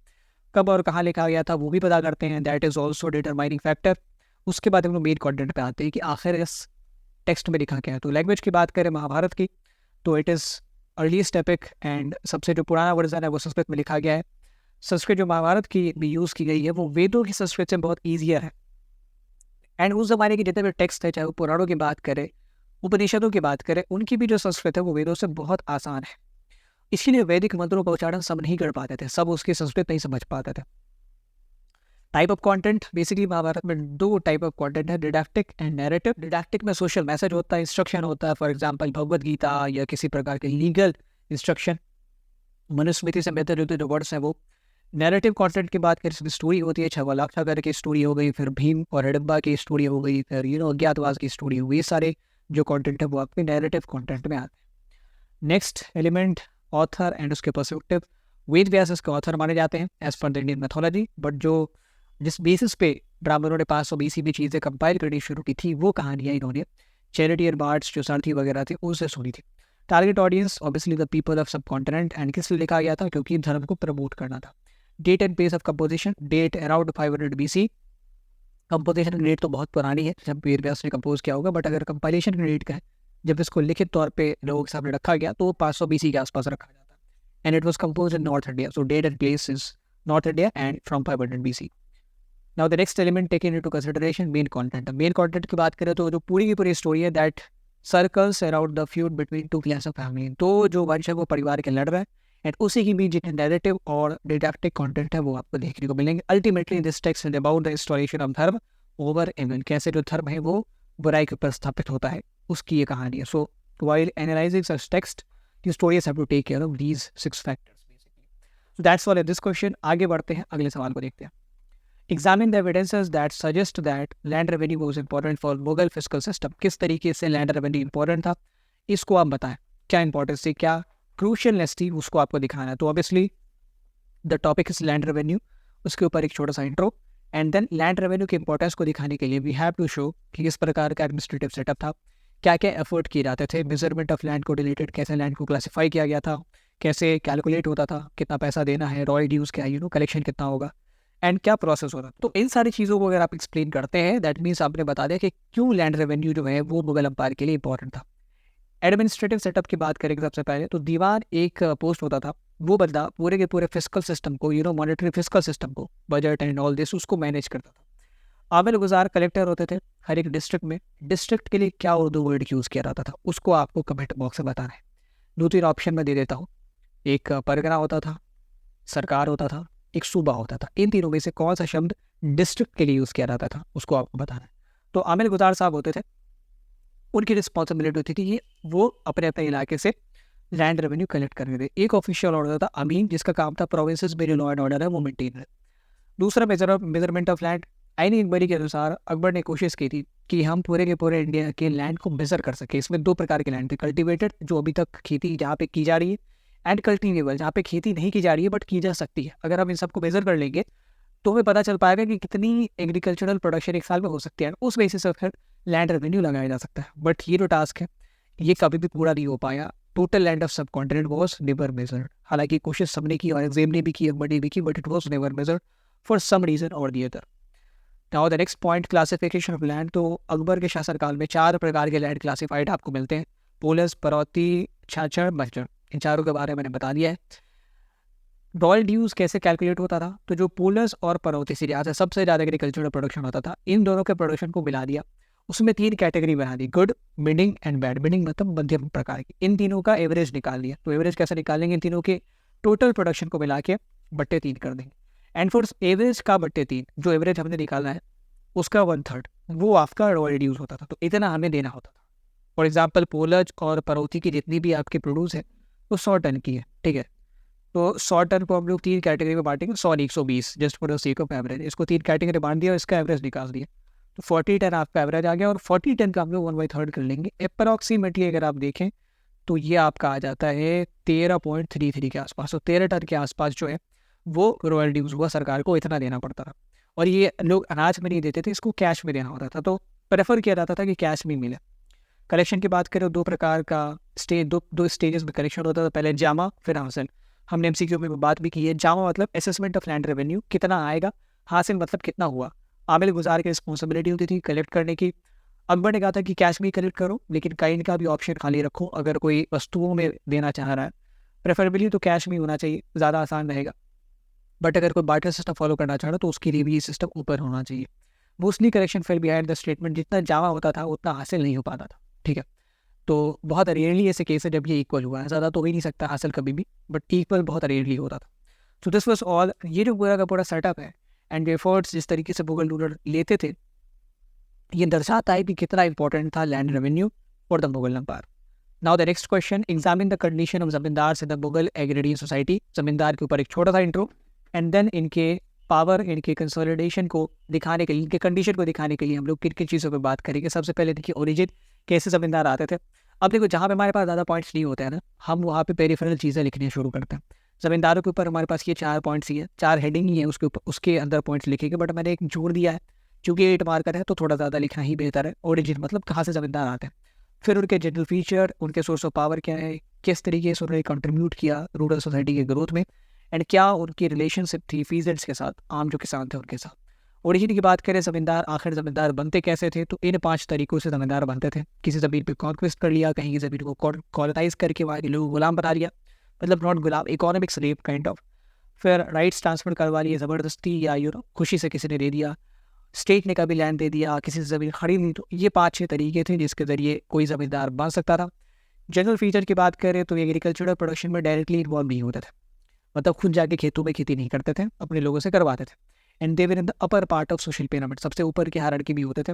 कब और कहाँ लिखा गया था वो भी पता करते हैं, that is also determining factor. उसके बाद हम लोग मेन कंटेंट पे आते हैं कि आखिर इस टेक्स्ट में लिखा क्या है। तो लैंग्वेज की बात करें महाभारत की, तो it is earliest epic and सबसे जो पुराना वर्जन है वो संस्कृत में लिखा गया है। संस्कृत जो महाभारत की भी यूज़ की गई है वो वेदों की संस्कृत से बहुत ईजियर है। एंड उस ज़माने के जितने भी टेक्स्ट है, चाहे वो पुराणों की बात करें, उपनिषदों की बात करें, उनकी भी जो संस्कृत है वो वेदों से बहुत आसान है। इसलिए वैदिक मंत्रों का उच्चारण सब नहीं कर पाते थे, सब उसकी संस्कृत नहीं समझ पाते थे। Type of content, basically Mahabharata में 2 टाइप ऑफ कंटेंट है, डिडैक्टिक एंड नैरेटिव। डिडैक्टिक में सोशल मैसेज होता है, इंस्ट्रक्शन होता है, फॉर एग्जांपल भगवद गीता या किसी प्रकार के लीगल इंस्ट्रक्शन, मनुस्मृति से बेहतर होते जो वर्ड्स हैं वो। नैरेटिव कंटेंट की बात करें, स्टोरी होती है, छवलाक्षागर की स्टोरी हो गई, फिर भीम और हिडिंबा की स्टोरी हो गई, फिर अज्ञातवास की स्टोरी हो गई। ये सारे जो कंटेंट है वो आपके नैरेटिव कंटेंट में आते हैं। नेक्स्ट एलिमेंट, ऑथर एंड उसके पर्सपेक्टिव। वेद व्यास इसके ऑथर माने जाते हैं as per the Indian mythology, but जो जिस बेसिस पे ब्राह्मणों ने 500 BC में चीज़ें कंपाइल करनी शुरू की थी, वो कहानियाँ इन्होंने चैरिटी एंड बार्ड्स जो सारथी वगैरह थे उनसे सुनी थी। Target audience obviously the people of सब कॉन्टिनेंट, एंड किस लिए लिखा गया था? क्योंकि धर्म को प्रमोट करना था। Date and pace of composition, date around 500 BC। Composition की डेट तो बहुत पुरानी है जब वेद व्यास ने कंपोज किया होगा, बट अगर कंपाइलेशन की डेट का है जब इसको लिखित तौर पे लोगों के सामने रखा गया तो 500 BC के आसपास रखा जाता है। And it was compose in north India, so date and place is north India and from 500 BC। Now the next element taken into consideration, main content. Main content की बात करें तो जो पूरी की पूरी स्टोरी है that circles around the feud between two class of family. तो जो वंश है वो परिवार के लड़ रहा है, एंड उसी के बीच जितने नैरेटिव और डिडक्टिक कंटेंट है वो आपको देखने को मिलेंगे। Ultimately this text is about the installation of धर्म ओवर इवन, कैसे जो धर्म है वो बुराई के ऊपर स्थापित होता है, उसकी ये कहानी है। सो while analyzing such text, the stories have to take care of these 6 factors basically. So that's all in this question. आगे बढ़ते हैं, अगले सवाल को देखते हैं। Examine the evidences that suggest that land revenue was important for Mughal fiscal system. किस तरीके से land revenue important था, इसको आप बताएं। क्या इंपॉर्टेंस थी, क्या क्रूशियलनेस थी, उसको आपको दिखाना है। तो obviously the topic is land revenue, उसके ऊपर एक छोटा सा intro, and then land revenue के इंपॉर्टेंस को दिखाने के लिए वी हैव टू शो कि किस प्रकार का एडमिनिस्ट्रेटिव सेटअप था, क्या क्या एफर्ट किए जाते थे, मेजरमेंट ऑफ लैंड को रिलेटेड, कैसे लैंड को क्लासीफाई किया गया था, कैसे कैलकुलेट होता था, कितना पैसा देना है, रॉयल ड्यूज क्या, कलेक्शन कितना होगा, एंड क्या प्रोसेस होता है। तो इन सारी चीज़ों को अगर आप एक्सप्लेन करते हैं, दैट मीन्स आपने बता दिया कि क्यों लैंड रेवेन्यू जो है वो मुगल अम्पायर के लिए इंपॉर्टेंट था। एडमिनिस्ट्रेटिव सेटअप की बात करेंगे सबसे पहले, तो दीवान एक पोस्ट होता था, वो बंदा पूरे के पूरे फिस्कल सिस्टम को, मॉनेटरी फिस्कल सिस्टम को, बजट एंड ऑल दिस, उसको मैनेज करता था। आमिल गुजार कलेक्टर होते थे हर एक डिस्ट्रिक्ट में। डिस्ट्रिक्ट के लिए क्या उर्दू वर्ड यूज़ किया जाता था, उसको आपको कमेंट बॉक्स में बताना है। 2-3 ऑप्शन में दे देता हूँ। एक परगना होता था, सरकार होता था, एक सूबा होता था। इन तीनों में से कौन सा शब्द डिस्ट्रिक्ट के लिए यूज़ किया जाता था, उसको आपको बताना है। तो आमिल गुजार साहब होते थे, उनकी रिस्पॉन्सिबिलिटी होती थी कि वो अपने अपने इलाके से लैंड रेवेन्यू कलेक्ट करने थे। एक ऑफिशियल ऑर्डर था अमीन, जिसका काम था प्रोविंसेस में जो लॉ एंड ऑर्डर है वो मेंटेन है। दूसरा मेजरमेंट ऑफ लैंड। आईनी इकबरी के अनुसार अकबर ने कोशिश की थी कि हम पूरे के पूरे इंडिया के लैंड को मेजर कर सके। इसमें 2 प्रकार के लैंड थे, कल्टिवेटेड जो अभी तक खेती जहाँ पे की जा रही है, एंड कल्टिवेबल जहाँ पे खेती नहीं की जा रही है बट की जा सकती है। अगर हम इन सबको मेजर कर लेंगे तो हमें पता चल पाएगा कि कितनी एग्रीकल्चरल प्रोडक्शन एक साल में हो सकती है, उस बेसिस से फिर लैंड रेवेन्यू लगाया जा सकता है। बट ये जो टास्क है ये कभी भी पूरा नहीं हो पाया। टोटल लैंड ऑफ सब कॉन्टिनेंट वॉज नेवर मेजर्ड। हालांकि कोशिश सबने की और एग्जाम ने भी की, अकबर ने भी की, but it was never measured for some reason or the other. Now the next point, classification of land. तो अकबर के शासनकाल में 4 प्रकार के लैंड क्लासिफाइड आपको मिलते हैं, पोलस, परौती, छाछड़, बंजर। इन चारों के बारे में मैंने बता दिया है। रॉयल ड्यूज कैसे कैलकुलेट होता था, तो जो पोलस और परौती से जहाँ से सबसे ज़्यादा एग्रीकल्चरल प्रोडक्शन होता था, इन दोनों के प्रोडक्शन को मिला दिया, उसमें 3 कैटेगरी बना दी, गुड, मिडिंग एंड बैड। मिडिंग मतलब मध्यम प्रकार की। इन तीनों का एवरेज निकाल लिया। तो एवरेज कैसे निकालेंगे, इन तीनों के टोटल प्रोडक्शन को मिला के बट्टे 3 कर देंगे, एंड फॉर एवरेज का बट्टे 3 जो एवरेज हमने निकालना है उसका 1/3 वो आपका रॉयल ड्यूज होता था। तो इतना हमें देना होता था। फॉर एग्जाम्पल पोलज और परौती की जितनी भी आपकी प्रोड्यूस है वो 100 टन की है, ठीक है। तो 100 टन को हम लोग 3 कैटेगरी में बांटेंगे, 100-120 just for the sake of average. इसको 3 कैटेगरी बांट दिया और इसका एवरेज निकाल दिया, तो 40 टन आपका एवरेज आ गया, और 40 टन का हम लोग 1/3 कर लेंगे। अप्रॉक्सीमेटली अगर आप देखें तो ये आपका आ जाता है 13.33 के आसपास। तो 13 टन के आसपास जो है वो रॉयल ड्यूज हुआ, सरकार को इतना देना पड़ता था। और ये लोग अनाज में नहीं देते थे, इसको कैश में देना होता था। तो प्रेफर किया जाता था कि कैश में मिले। कलेक्शन की बात करें, 2 प्रकार का दो स्टेजेस में कलेक्शन होता था, पहले जामा फिर हासिल। हमने MCQ में बात भी की है। जामा मतलब असेसमेंट ऑफ लैंड रेवेन्यू, कितना आएगा, हासिल मतलब कितना हुआ। आमिल गुजार की रिस्पॉन्सिबिलिटी होती थी कलेक्ट करने की। अकबर ने कहा था कि कैश में कलेक्ट करो, लेकिन काइंड का भी ऑप्शन खाली रखो, अगर कोई वस्तुओं में देना चाह रहा है प्रेफरेबली तो कैश में होना चाहिए, ज़्यादा आसान रहेगा। बट अगर कोई बार्टर सिस्टम फॉलो करना चाह रहा तो उसके लिए भी ये सिस्टम ऊपर होना चाहिए। Mostly correction fail behind the statement, जितना जामा होता था उतना हासिल नहीं हो पाता था, ठीक है। तो बहुत रेयरली ऐसे केस है जब ये इक्वल हुआ है, ज़्यादा तो हो ही नहीं सकता हासिल कभी भी, बट इक्वल बहुत रेयरली होता था। तो दिस वॉज ऑल, ये जो पूरा का पूरा सेटअप है एंड एफर्ट्स जिस तरीके से मुगल रूलर लेते थे, ये दर्शाता है कि कितना इंपॉर्टेंट था land revenue for the Mughal empire. Now the next question, examine the condition of zamindar in the Mughal agrarian society. जमींदार के ऊपर एक छोटा सा इंट्रो, एंड देन इनके पावर, इनके कंसोलिडेशन को दिखाने के लिए, इनके कंडीशन को दिखाने के लिए हम लोग किन किन चीज़ों पर बात करेंगे। सबसे पहले देखिए ओरिजिन, कैसे ज़मींदार आते थे। अब देखो जहाँ पे हमारे पास ज़्यादा पॉइंट्स नहीं होते हैं ना, हम वहाँ पे पेरिफेरल चीज़ें लिखनी शुरू करते हैं। ज़मींदारों के ऊपर हमारे पास ये 4 पॉइंट्स ही है, 4 हेडिंग ही है उसके ऊपर, उसके अंदर पॉइंट्स लिखेंगे, बट मैंने एक जोड़ दिया है क्योंकि 8 मार्कर है तो थोड़ा ज़्यादा लिखना ही बेहतर है। ओरिजिन मतलब कहाँ से ज़मींदार आते हैं, फिर उनके जनरल फीचर, उनके सोर्स ऑफ पावर क्या है, किस तरीके से उन्होंने कंट्रीब्यूट किया रूरल सोसाइटी के ग्रोथ में, एंड क्या उनकी रिलेशनशिप थी फीजेंट्स के साथ, आम जो किसान थे उनके साथ। ओरिजिन की बात करें ज़मींदार आखिर ज़मींदार बनते कैसे थे, तो इन 5 तरीकों से ज़मींदार बनते थे। किसी ज़मीन पे कॉन्क्वेस्ट कर लिया, कहीं की ज़मीन को कॉलोनाइज करके वहाँ के लोगों को गुलाम बना लिया, मतलब not Ghulam, economic slave kind of. फिर राइट्स ट्रांसफर करवा लिए ज़बरदस्ती या खुशी से किसी ने दे दिया, स्टेट ने कभी लैंड दे दिया, किसी से ज़मीन खरीद ली। तो ये 5-6 तरीके थे जिसके ज़रिए कोई ज़मींदार बन सकता था। जनरल फीचर की बात करें तो एग्रीकल्चरल प्रोडक्शन में डायरेक्टली इन्वॉल्व नहीं होते थे, मतलब खुद जाके खेतों में खेती नहीं करते थे, अपने लोगों से करवाते थे। And they were in the upper part of social pyramid, सबसे ऊपर के हायरार्की भी होते थे।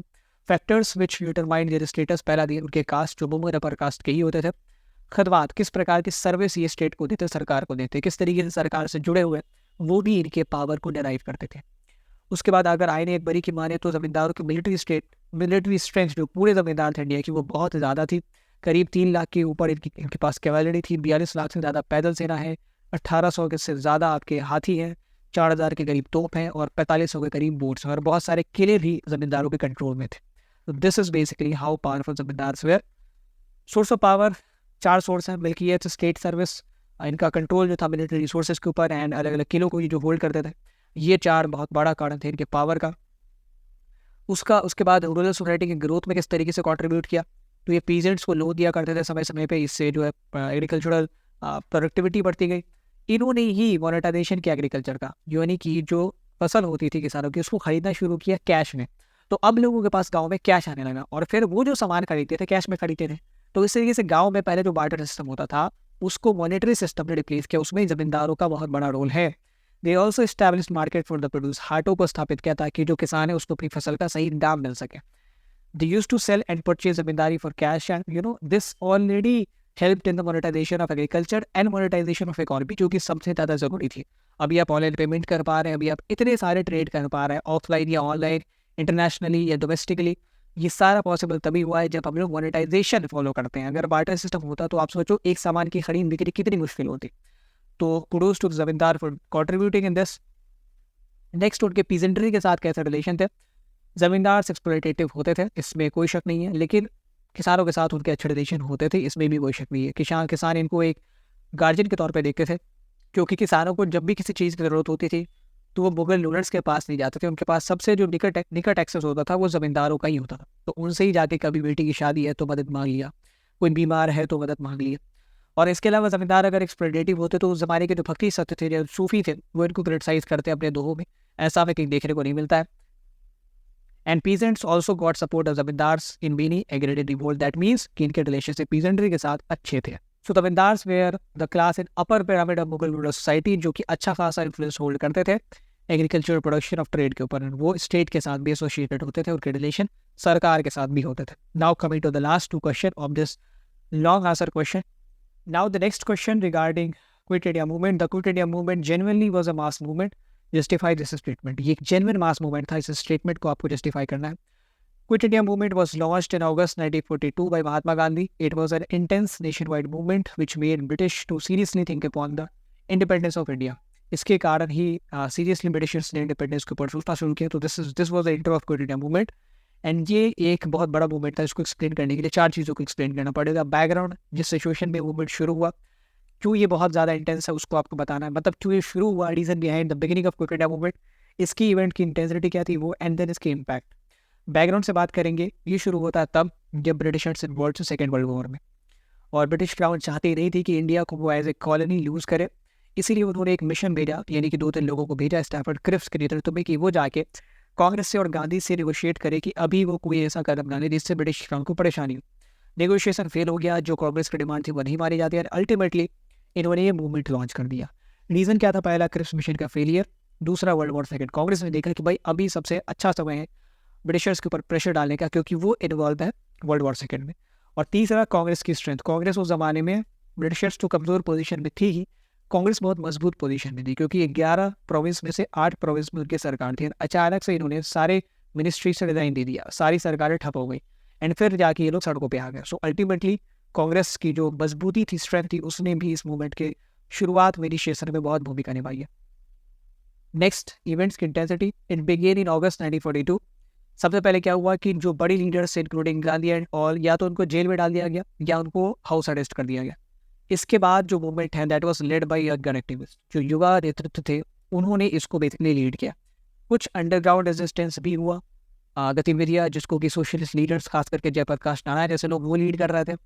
Factors which determine their status, पहला दिए उनके कास्ट, जो मुमर अपर कास्ट के ही होते थे। खदमात, किस प्रकार की सर्विस ये स्टेट को देते, सरकार को देते, किस तरीके से सरकार से जुड़े हुए, वो भी इनके पावर को डिराइव करते थे। उसके बाद अगर आईने एक बड़ी की माने तो ज़मींदारों की मिलिट्री स्ट्रेंथ जो पूरे ज़मींदार थे इंडिया की, वो बहुत ज़्यादा थी। करीब 3 लाख के ऊपर इनके पास कैवेलरी थी, 42 लाख से ज़्यादा पैदल सेना है, 1800 के से ज़्यादा आपके हाथी हैं, 4000 के करीब तोप हैं और 4500 के करीब बोट्स हैं, और बहुत सारे किले भी ज़मींदारों के कंट्रोल में थे। तो this is basically how powerful zamindars were. Source of power 4 source हैं, मिल्कियत, स्टेट सर्विस, इनका कंट्रोल जो था मिलिट्री रिसोर्सेज के ऊपर, एंड अलग अलग किलों को ये जो होल्ड करते थे। ये 4 बहुत बड़ा कारण थे इनके पावर का। उसके बाद रूरल सोसाइटी की ग्रोथ में किस तरीके से कंट्रीब्यूट किया, तो ये पीजेंट्स को लोन दिया करते थे समय समय पे, इससे जो है एग्रीकल्चरल प्रोडक्टिविटी बढ़ती गई। इन्होंने ही मोनेटाइजेशन किया एग्रीकल्चर का, यानी कि जो फसल होती थी किसानों की उसको खरीदना शुरू किया कैश में। तो अब लोगों के पास गाँव में कैश आने लगा, और फिर वो जो सामान खरीदते थे कैश में खरीदते थे। तो इस तरीके से गाँव में पहले जो बार्टर सिस्टम होता था उसको मॉनेटरी सिस्टम ने रिप्लेस किया, उसमें ज़मींदारों का बहुत बड़ा रोल है। They also established market for the produce, हाटों को स्थापित किया ताकि जो किसान है उसको अपनी फसल का सही दाम मिल सके। They use to sell and purchase zamindari for cash, and this already helped in the monetisation of agriculture and monetisation of economy, जो कि सबसे ज़्यादा ज़रूरी थी। अभी आप ऑनलाइन पेमेंट कर पा रहे हैं, अभी आप इतने सारे ट्रेड कर पा रहे हैं, ऑफलाइन या ऑनलाइन, इंटरनेशनली या डोमेस्टिकली। ये सारा पॉसिबल तभी हुआ है जब हम लोग मोनेटाइजेशन फॉलो करते हैं। अगर बार्टर सिस्टम होता तो आप सोचो एक सामान की खरीद बिक्री कितनी मुश्किल होती। तो कुडोज टू ज़मींदार for contributing in this. Next, उनके पीजेंट्री के साथ कैसे रिलेशन थे। ज़मींदार एक्सप्लॉयटेटिव होते थे, इसमें कोई शक नहीं है, लेकिन किसानों के साथ उनके अच्छे रिलेशन होते थे, इसमें भी कोई शक नहीं है। किसान इनको एक गार्जियन के तौर पे देखते थे, क्योंकि किसानों को जब भी किसी चीज़ की ज़रूरत होती थी तो वो मुगल रूलर्स के पास नहीं जाते थे, उनके पास सबसे जो निकट एक्सेस होता था वो ज़मींदारों का ही होता था। तो उनसे ही जाके कभी बेटी की शादी है तो मदद मांग लिया, कोई बीमार है तो मदद मांग लिया। और इसके अलावा ज़मींदार अगर एक्सप्लॉयटेटिव होते तो उस ज़माने के जो फकीर सत्य थे, जो सूफी थे, वो इनको क्रिटिसाइज करते अपने दोहों में, ऐसा हमें कहीं देखने को नहीं मिलता है। And peasants also got support of zamindars in many aggregated revolt, that means कि इनके रिलेशनशिप पीजेंट्री के साथ अच्छे थे। So zamindars were the class in upper pyramid of Mughal rural society, जो कि अच्छा खासा इन्फ्लुएंस होल्ड करते थे एग्रीकल्चर प्रोडक्शन ऑफ ट्रेड के ऊपर। वो स्टेट के साथ भी एसोसिएटेड होते थे, उनके रिलेशन सरकार के साथ भी होते थे। Now coming to the last 2 question of this long answer question. Now the next question regarding Quit India movement. The Quit India movement genuinely was a mass movement. Justify this statement. ये एक genuine mass movement था, इस statement को आपको justify करना है। Quit India movement was launched in August 1942 by Mahatma Gandhi. It was an intense nationwide movement which made British to seriously think upon the independence of India. इसके कारण ही seriously Britishers ने independence के ऊपर सोचना शुरू किया। तो this was the intro of Quit India movement. And ये एक बहुत बड़ा मूवमेंट था, इसको एक्सप्लेन करने के लिए 4 चीज़ों को एक्सप्लेन करना पड़ेगा। बैकग्राउंड, जिस सिचुएशन में मूवमेंट शुरू हुआ, क्यों ये बहुत ज़्यादा इंटेंस है उसको आपको बताना है, मतलब क्यों ये शुरू हुआ, reason behind the beginning of quit India movement, इसकी इवेंट की इंटेंसिटी क्या थी वो, एंड देन इसके इम्पैक्ट। बैकग्राउंड से बात करेंगे, ये शुरू होता है तब जब ब्रिटिशर्स इन्वॉल्व थे सेकेंड वर्ल्ड वॉर में, और ब्रिटिश क्राउन चाहती नहीं थी कि इंडिया को वो एज ए कॉलोनी लूज़ करे, इसीलिए उन्होंने एक मिशन भेजा, यानी कि 2-3 लोगों को भेजा स्टैफर्ड क्रिप्स के नेतृत्व में, कि वो जाके कांग्रेस से और गांधी से नेगोशिएट करे कि अभी वो कोई ऐसा कदम ना ले जिससे ब्रिटिश क्राउन को परेशानी हो। नेगोशिएशन फेल हो गया, जो कांग्रेस की डिमांड थी वो नहीं मानी जाती, और अल्टीमेटली इन्होंने ये मूवमेंट लॉन्च कर दिया। रीज़न क्या था, पहला क्रिप्स मिशन का फेलियर, दूसरा वर्ल्ड वॉर सेकंड। कांग्रेस ने देखा कि भाई अभी सबसे अच्छा समय है ब्रिटिशर्स के ऊपर प्रेशर डालने का, क्योंकि वो इन्वॉल्व है वर्ल्ड वॉर सेकंड में। और तीसरा कांग्रेस की स्ट्रेंथ, कांग्रेस उस ज़माने में ब्रिटिशर्स तो कमज़ोर पोजीशन में थी ही, कांग्रेस बहुत मजबूत पोजीशन में थी, क्योंकि 11 प्रोविंस में से 8 प्रोविंस में उनकी सरकार थी। अचानक से इन्होंने सारे मिनिस्ट्री से रिजाइन दे दिया, सारी सरकारें ठप हो गई, एंड फिर जाके ये लोग सड़कों पे आ गए। सो अल्टीमेटली कांग्रेस की जो मजबूती थी, स्ट्रेंथ थी, उसने भी इस मूवमेंट के शुरुआत में इनिशिएशन में बहुत भूमिका निभाई है। नेक्स्ट, इवेंट्स की इंटेंसिटी, इट बिगेन इन अगस्त 1942। सबसे पहले क्या हुआ कि जो बड़ी leaders including Gandhi and all, या तो उनको जेल में डाल दिया गया या उनको हाउस अरेस्ट कर दिया गया। इसके बाद जो मूवमेंट है that was led by young activist, जो युवा नेतृत्व थे उन्होंने इसको बेसिकली लीड किया। कुछ अंडरग्राउंड रेजिस्टेंस भी हुआ, गतिविधियाँ जिसको कि सोशलिस्ट लीडर्स खास करके जयप्रकाश नारायण जैसे लोग वो लीड कर रहे थे।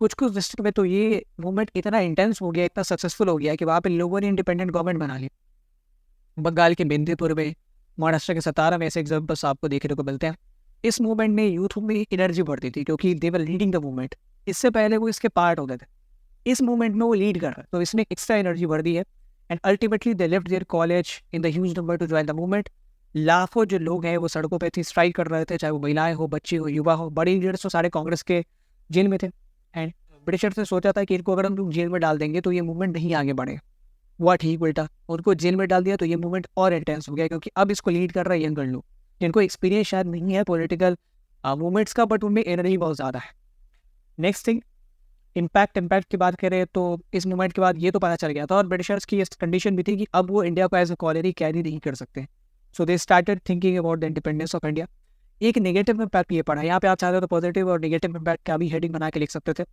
कुछ कुछ डिस्ट्रिक्ट में तो ये मूवमेंट इतना इंटेंस हो गया, इतना सक्सेसफुल हो गया कि वहाँ पे लोगों ने इंडिपेंडेंट गवर्नमेंट बना लिया। बंगाल के मेदिनीपुर में, महाराष्ट्र के सतारा में ऐसे एग्जाम्पल्स आपको देखने को मिलते हैं। इस मूवमेंट में यूथ में एनर्जी बढ़ती थी क्योंकि दे वर लीडिंग द मूवमेंट। इससे पहले वो इसके पार्ट होते थे, इस मूवमेंट में वो लीड कर रहा है, तो इसने एक्स्ट्रा एनर्जी बढ़ दी है। And ultimately they left their college in the huge number to join the movement. लाखों जो लोग हैं वो सड़कों पे थी, स्ट्राइक कर रहे थे, चाहे वो महिलाएं हो, बच्चे हो, युवा हो। बड़ी लीडर्स तो सारे कांग्रेस के जेल में थे। एंड ब्रिटिशर्स ने सोचा था कि इनको अगर हम लोग जेल में डाल देंगे तो ये मूवमेंट नहीं आगे बढ़ेगा। हुआ ठीक उल्टा, उनको जेल में डाल दिया तो ये मूवमेंट और इंटेंस हो गया, क्योंकि अब इसको लीड कर रहा है यंगर लोग जिनको एक्सपीरियंस शायद नहीं है पॉलिटिकल मूवमेंट्स का, बट उनमें एनर्जी बहुत ज़्यादा है। नेक्स्ट थिंग, इम्पैक्ट की बात करें तो इस मूवमेंट के बाद ये तो पता चल गया था, और ब्रिटिशर्स की इस कंडीशन भी थी कि अब वो इंडिया को एज ए कॉलोनी कैरी नहीं कर सकते। So they started thinking about the independence of India. एक नेगेटिव इम्पैक्ट ये पड़ा, यहाँ पे आप चाहते हो तो पॉजिटिव और नेगेटिव इम्पैक्ट का भी हेडिंग बना के लिख सकते थे।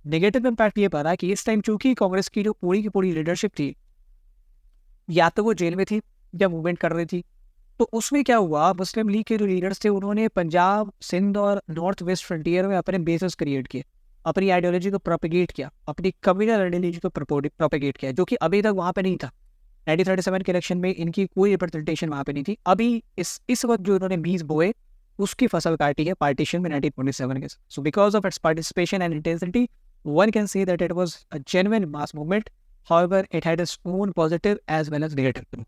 नेगेटिव इम्पैक्ट ये पड़ा कि इस टाइम चूंकि कांग्रेस की जो पूरी की पूरी लीडरशिप थी या तो वो जेल में थी या मूवमेंट कर रही थी, तो उसमें क्या हुआ, मुस्लिम लीग के जो लीडर्स थे उन्होंने पंजाब, सिंध और नॉर्थ वेस्ट फ्रंटियर में अपने बेसेस क्रिएट किए, अपनी आइडियोलॉजी को प्रोपेगेट किया, अपनी कम्युनल आइडियोलॉजी को प्रोपेगेट किया, जो कि अभी तक वहाँ पे नहीं था। 1937 के इलेक्शन में इनकी कोई रिप्रेजेंटेशन वहाँ पे नहीं थी। अभी इस वक्त जो उन्होंने बीज बोए उसकी फसल काटी है पार्टीशन में 1947 के। So because of its participation and intensity one can say that it was a genuine mass movement. However, it had its own positive as well as negative.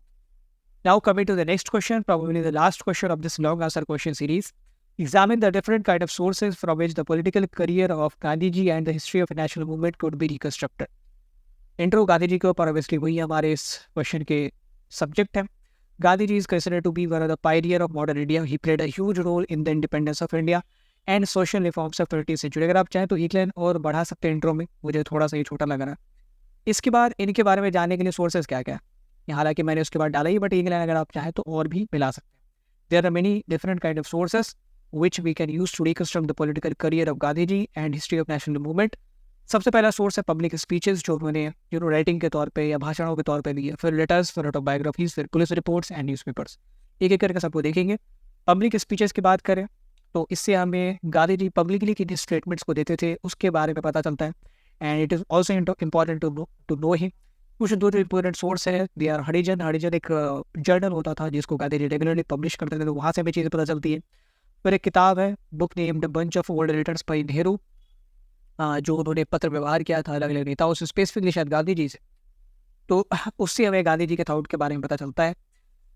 Now coming to the next question, probably the last question of this long answer question series. Examine the different kind of sources from which the political career of Gandhi ji and the history of national movement could be reconstructed. Intro Gandhi ji के ऊपर obviously वही हमारे इस question के subject है। Gandhi ji is considered to be one of the pioneer of modern India. He played a huge role in the independence of India and social reforms of 20th century. अगर आप चाहें तो एक line और बढ़ा सकते हैं इंट्रो में, मुझे थोड़ा सा ये छोटा लग रहा है। इसके बाद इनके बारे में जानने के लिए सोर्सेज क्या क्या है, हालांकि मैंने उसके बाद डाला ही, बट एक लाइन अगर आप चाहें तो और भी मिला सकते हैं। There are many different kind of sources which we can use to reconstruct the political career of Gandhi ji and history of national movement. सबसे पहला सोर्स है पब्लिक स्पीचेस जो उन्होंने राइटिंग के तौर पर या भाषणों के तौर पर दिए, फिर लेटर्स, फिर ऑटोबायोग्राफीज, फिर police reports and news papers. एक एक करके सबको देखेंगे। पब्लिक स्पीचेस की बात करें तो इससे हमें गांधी जी पब्लिकली किन स्टेटमेंट्स को देते थे उसके बारे में पता चलता है। And it is also important to know him. कुछ दो जो इंपॉर्टेंट सोर्स है, दे आर हरिजन एक जर्नल होता था जिसको गांधी जी रेगुलरली पब्लिश करते थे, तो वहाँ से हमें चीज़ें पता चलती है। फिर एक किताब है, book named bunch of old letters by Nehru, जो उन्होंने पत्र व्यवहार किया था अलग अलग नेताओं से, स्पेसिफिकली शायद गांधी जी से, तो उससे हमें गांधी जी के थॉट के बारे में पता चलता है।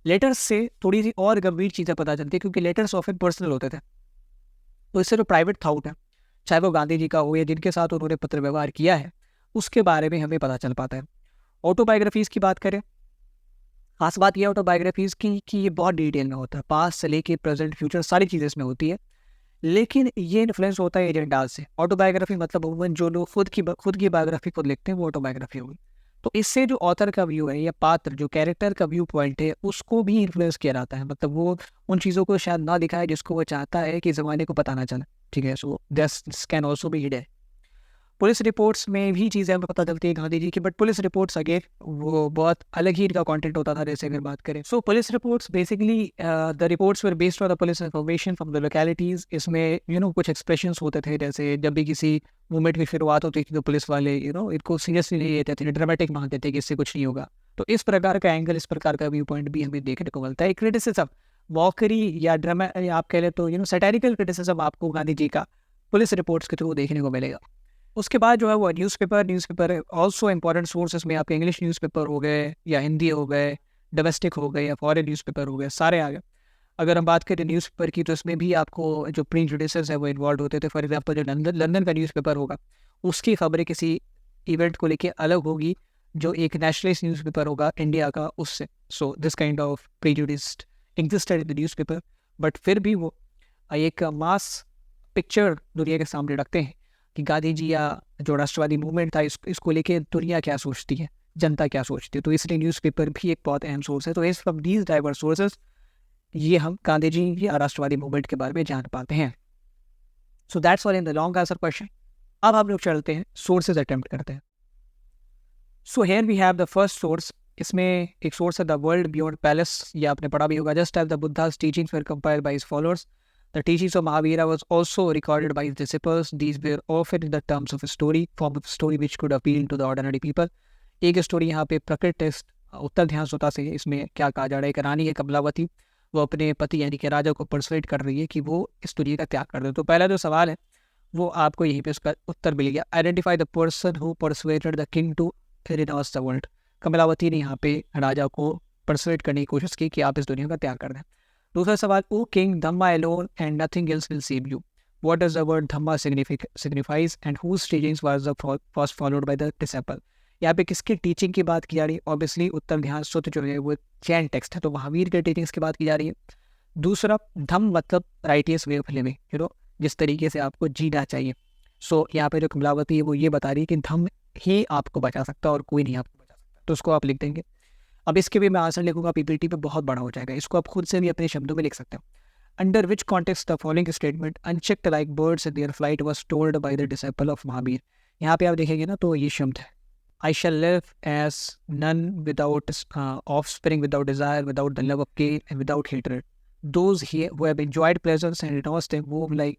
लेटर्स से थोड़ी सी और गंभीर चीज़ें पता चलती है क्योंकि लेटर्स ऑफन पर्सनल होते थे, तो इससे जो प्राइवेट थाउट है, चाहे वो गांधी जी का हो या जिनके साथ उन्होंने पत्र व्यवहार किया है, उसके बारे में हमें पता चल पाता है। ऑटोबायोग्राफीज़ की बात करें, खास बात यह ऑटोबायोग्राफीज़ की कि ये बहुत डिटेल में होता है, पास्ट से लेके प्रेजेंट फ्यूचर सारी चीज़ें इसमें होती है, लेकिन ये इन्फ्लुएंस होता है एजेंडाज से। ऑटोबायोग्राफी मतलब उमूमन जो लोग खुद की बायोग्राफी खुद लिखते हैं वो ऑटोबायोग्राफी होगी। तो इससे जो ऑथर का व्यू है या पात्र जो कैरेक्टर का व्यू पॉइंट है उसको भी इन्फ्लुएंस किया जाता है, मतलब वो उन चीज़ों को शायद ना दिखाए जिसको वो चाहता है कि ज़माने को पता ना चले। ठीक है, so this can also be hidden. Police reports में भी चीज़ें हमें पता चलती है गांधी जी की, बट पुलिस रिपोर्ट्स अगेन वो बहुत अलग ही इनका कंटेंट होता था। जैसे अगर बात करें so police reports basically the reports were based on the police information from the localities. इसमें कुछ एक्सप्रेशंस होते थे, जैसे जब भी किसी मूवमेंट की शुरुआत होती थी तो पुलिस वाले इनको सीरियसली नहीं लेते थे, ड्रामेटिक मानते थे कि इससे कुछ नहीं होगा। तो इस प्रकार का एंगल, इस प्रकार का व्यू पॉइंट भी हमें देखने को मिलता है। क्रिटिसिज्म, मॉकरी या ड्रामा, आप कह लें तो सैटारिकल क्रिटिसिज्म आपको गांधी जी का पुलिस रिपोर्ट्स के थ्रू देखने को मिलेगा। उसके बाद जो है वो न्यूज़पेपर ऑल्सो इंपॉर्टेंट सोर्सेज में आपके इंग्लिश न्यूज़पेपर हो गए या हिंदी हो गए, डोमेस्टिक हो गए या फॉरेन न्यूज़पेपर हो गए, सारे आ गए। अगर हम बात करें न्यूज़पेपर की तो इसमें भी आपको जो प्रीजुडिसेस है वो इन्वॉल्व होते थे। फॉर एग्जांपल जो लंदन का न्यूज़पेपर होगा उसकी खबरें किसी इवेंट को लेके अलग होगी जो एक नेशनलिस्ट न्यूज़पेपर होगा इंडिया का उससे। So this kind of prejudiced existed in the newspaper, but फिर भी वो एक मास पिक्चर दुनिया के सामने रखते हैं कि गांधी जी या जो राष्ट्रवादी मूवमेंट था इसको लेके दुनिया क्या सोचती है, जनता क्या सोचती है। तो इसलिए न्यूज़पेपर भी एक बहुत अहम सोर्स है। तो इस फ्रॉम दीज डाइवर्स सोर्सेज ये हम गांधी जी की राष्ट्रवादी मूवमेंट के बारे में जान पाते हैं। So that's all in the long answer question. अब हम लोग चलते हैं सोर्सेज अटेम्प्ट करते हैं। So here we have the first source. इसमें एक सोर्स है द वर्ल्ड बियॉन्ड पैलेस, ये आपने पढ़ा भी होगा। Just as the Buddha's teachings were compiled by his followers, the teachings of Mahavira was also recorded by his disciples. These were often in the terms of a story, form of story which could appeal to the ordinary people. एक story यहाँ पे प्रकृत test उत्तर ध्यान सोता से, इसमें क्या कहा जा रहा है, एक रानी है कमलावती, वो अपने पति यानी कि राजा को परसुएट कर रही है कि वो इस दुनिया का त्याग कर दे। तो पहला जो सवाल है वो आपको यहीं पे उसका उत्तर मिल गया। Identify the person who persuaded the king to renounce the world. Kamalavati ने यहाँ पे राजा को परसुएट करने की कोशिश की कि आप इस दुनिया का त्याग कर दें। दूसरा सवाल, O king, dhamma alone and nothing else will save you. What does the word dhamma signifies and whose teachings was the first followed by the disciple. यहाँ पे किसकी टीचिंग की बात की जा रही है? ऑब्वियसली उत्तर ध्यान सुत जो है वो चैन टेक्स्ट है, तो महावीर के टीचिंग्स की बात की जा रही है। दूसरा, धम्म मतलब राइटियस वे ऑफ लिविंग, जिस तरीके से आपको जीना चाहिए। सो यहाँ पे जो कमलावती है वो ये बता रही है कि धम्म ही आपको बचा सकता है और कोई नहीं आपको बचा सकता। तो उसको आप लिख देंगे। अब इसके भी मैं आंसर लिखूंगा, पीपीटी पे बहुत बड़ा हो जाएगा, इसको आप खुद से भी अपने शब्दों में लिख सकते हो। Under which context the following statement unchecked like birds in their flight was told by the disciple of Mahavir. यहाँ पे आप देखेंगे ना तो ये शब्द है, I shall live as none without offspring, without desire, without the love of gain, and without hatred. Those who have enjoyed pleasures and renounced them move like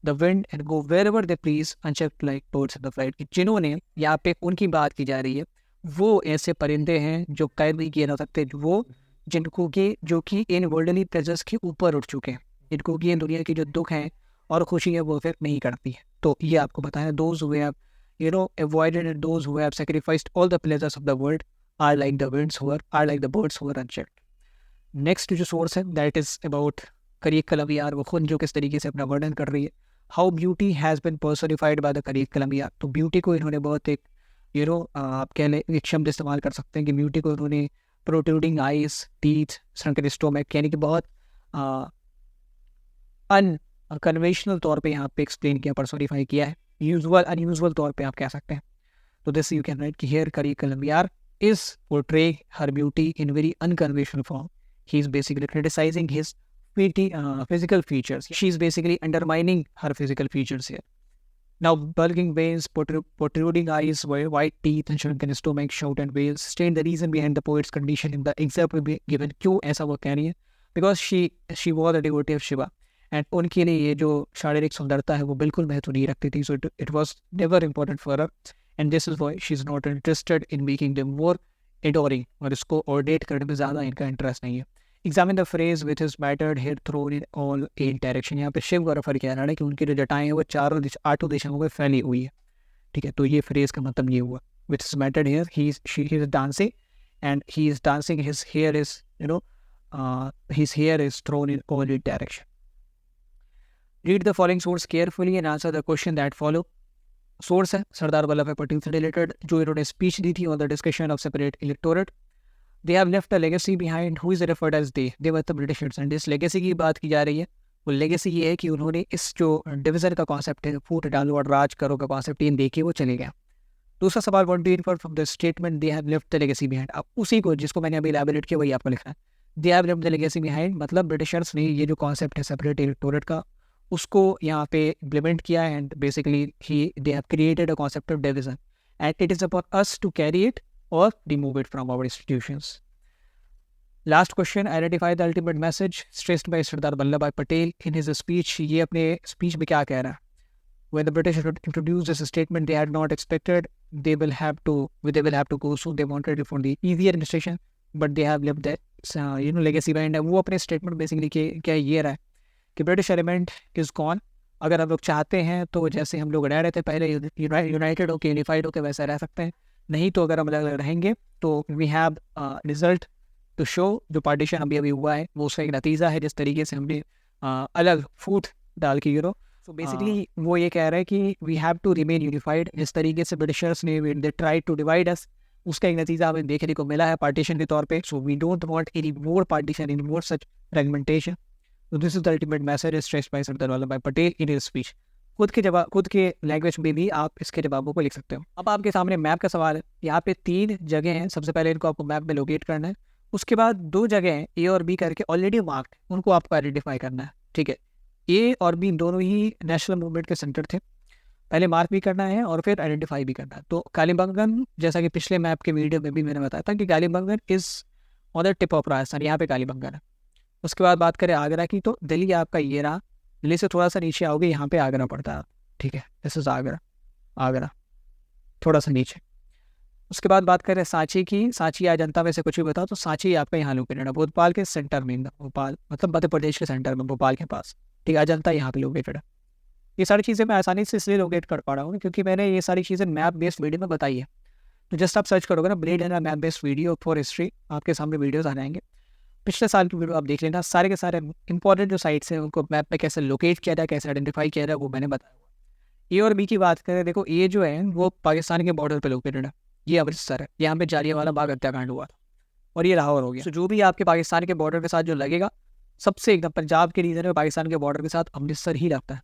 the wind and go wherever they please, unchecked like birds in the flight. कि जिन्होंने, यहाँ पे उनकी बात की जा रही है, वो ऐसे परिंदे हैं जो कैद नहीं किए जा सकते, वो जिनको कि जो कि इन वर्ल्डली प्लेजर्स के ऊपर उठ चुके हैं, जिनको कि इन दुनिया की जो दुख हैं और खुशी है वो इफेक्ट नहीं करती है। तो ये आपको बताया, those who have avoided, and those who have sacrificed all the pleasures of the world are like the winds are like the birds who are unchecked. Next जो सोर्स है दैट इज अबाउट करीक कलमियार, वो खुद जो किस तरीके से अपना वर्णन कर रही है। How beauty has been personified by the करीक कलमियार। तो ब्यूटी को इन्होंने बहुत एक आप कह लें एक शब्द इस्तेमाल कर सकते हैं कि ब्यूटी को इन्होंने प्रोट्रूडिंग आइज, टीथ, श्रंकन स्टोमक, यानी कि बहुत अनकन्वेंशनल तौर पे यहाँ पे एक्सप्लेन किया, पर्सोनिफाई किया है। अनयूजुअल तौर पे आप कह सकते हैं। तो दिस यू कैन राइट कि हियर करीक कलमियार is portraying her beauty in very unconventional form. He is basically criticizing his physical features. She is basically undermining her physical features here. Now, bulging veins, protruding eyes, white teeth, and shrunken stomach, shout and wails state the reason behind the poet's condition in the example given. क्यों ऐसा वो कह रही है? Because she was a devotee of Shiva. And उनके लिए ये जो शारीरिक सुंदरता है वो बिल्कुल महत्व नहीं रखती थी. So it was never important for her. And this is why she's not interested in making them more adoring. और इसको ornate करने में ज़्यादा इनका इंटरेस्ट नहीं है. Examine the phrase which is mattered here thrown in all 8 direction. यहाँ पे शिव का रेफर किया जा रहा है कि उनकी जो जटाएं हैं वो आठों दिशाओं में फैली हुई है. ठीक है, तो ये फ्रेज का मतलब ये हुआ. Which is mattered here, she is dancing and he is dancing. His hair is his hair is thrown in all 8 direction. Read the following source carefully and answer the question that follow. Source है सरदार वल्लभ भाई पटेल से related, जो इन्होंने speech दी थी on the discussion of separate electorate. They have left a legacy behind who is referred as they were the Britishers. And इस legacy की बात की जा रही है, वो लेगेसी ये है कि उन्होंने इस जो डिवीजन का कॉन्सेप्ट है, फूट डालो और राज करो का कॉन्सेप्ट इन देखे वो चले गया. दूसरा सवाल, what do you infer from the statement they have left the legacy behind. अब उसी को जिसको मैंने अभी इलैबोरेट किया वही आपको लिखना है. दे have left the legacy behind मतलब ब्रिटिशर्स ने ये जो कॉन्सेप्ट है सेपरेट इलेक्टोरेट का उसको यहाँ पे इम्प्लीमेंट किया. And basically they have created a concept of division and it is upon us to carry it और remove it from our institutions. Last question, identify the ultimate message stressed by Sardar Vallabh Bhai Patel in his speech. ये अपने speech में क्या कह रहा है? When the British introduced this statement, they had not expected they will have to go soon. They wanted it for the easier administration, but they have left that legacy behind. वो अपने statement basically क्या ये रहा है कि British element is gone. अगर हम लोग चाहते हैं तो जैसे हम लोग रह रहे थे पहले यूनाइटेड होकर यूनिफाइड होकर वैसा रह सकते हैं, नहीं तो अगर हम अलग अलग रहेंगे तो we have result to show. जो पार्टीशन अभी हुआ है वो उसका एक नतीजा है, जिस तरीके से हमने अलग फूट डाल के सो बेसिकली वो ये कह रहा है कि we have to remain unified. जिस तरीके से ब्रिटिशर्स ने they try to divide us, उसका एक नतीजा हमें देखने को मिला है पार्टीशन के तौर पे. So we don't want any more partition, any more such fragmentation. So this is the ultimate message stressed by Sardar Vallabhbhai Patel in his speech. खुद के लैंग्वेज में भी आप इसके जवाबों को लिख सकते हो। अब आपके सामने मैप का सवाल है। यहाँ पे 3 जगह हैं। सबसे पहले इनको आपको मैप में लोकेट करना है। उसके बाद 2 जगह हैं ए और बी करके ऑलरेडी मार्क्ड, उनको आपको आइडेंटिफाई करना है। ठीक है, ए और बी दोनों ही नेशनल मूवमेंट के सेंटर थे। पहले मार्क भी करना है और फिर आइडेंटिफाई भी करना है। तो कालीबंगन, जैसा कि पिछले मैप के वीडियो में भी मैंने बताया था कि Kalibangan is on the tip of Rajasthan, यहाँ पे कालीबंगन है। उसके बाद बात करें आगरा की, तो दिल्ली आपका ये रहा। दिल्ली से थोड़ा सा नीचे आओगे, यहाँ पे आगरा पड़ता है। ठीक है, दिस इज आगरा, आगरा थोड़ा सा नीचे। उसके बाद बात करें सांची की, सांची अजंता में से कुछ भी बताओ, तो सांची आपका यहाँ लोकेटेड है, भोपाल के सेंटर में, भोपाल मतलब मध्य प्रदेश के सेंटर में, भोपाल के पास। ठीक है, अजंता यहाँ पे लोकेटेड है। ये सारी चीज़ें मैं आसानी से इसलिए लोकेट कर पा रहा हूँ क्योंकि मैंने ये सारी चीज़ें मैप बेस्ड वीडियो में बताई है। तो जस्ट आप सर्च करोगे ना blade runner map based video for history, आपके सामने वीडियोज़ आ जाएंगे। पिछले साल की वीडियो आप देख लेना, सारे के सारे इंपॉर्टेंट जो साइट्स हैं उनको मैप में कैसे लोकेट किया जाए, कैसे आइडेंटिफाई किया जाए, वो मैंने बताया हुआ। ए और बी की बात करें, देखो ए जो है वो पाकिस्तान के बॉर्डर पे लोकेटेड है, ये अमृतसर है, यहाँ पे जालियांवाला बाग हत्याकांड हुआ था, और ये लाहौर हो गया। तो जो भी आपके पाकिस्तान के बॉर्डर के साथ जो लगेगा, सबसे एकदम पंजाब के रीजन में पाकिस्तान के बॉर्डर के साथ अमृतसर ही लगता है।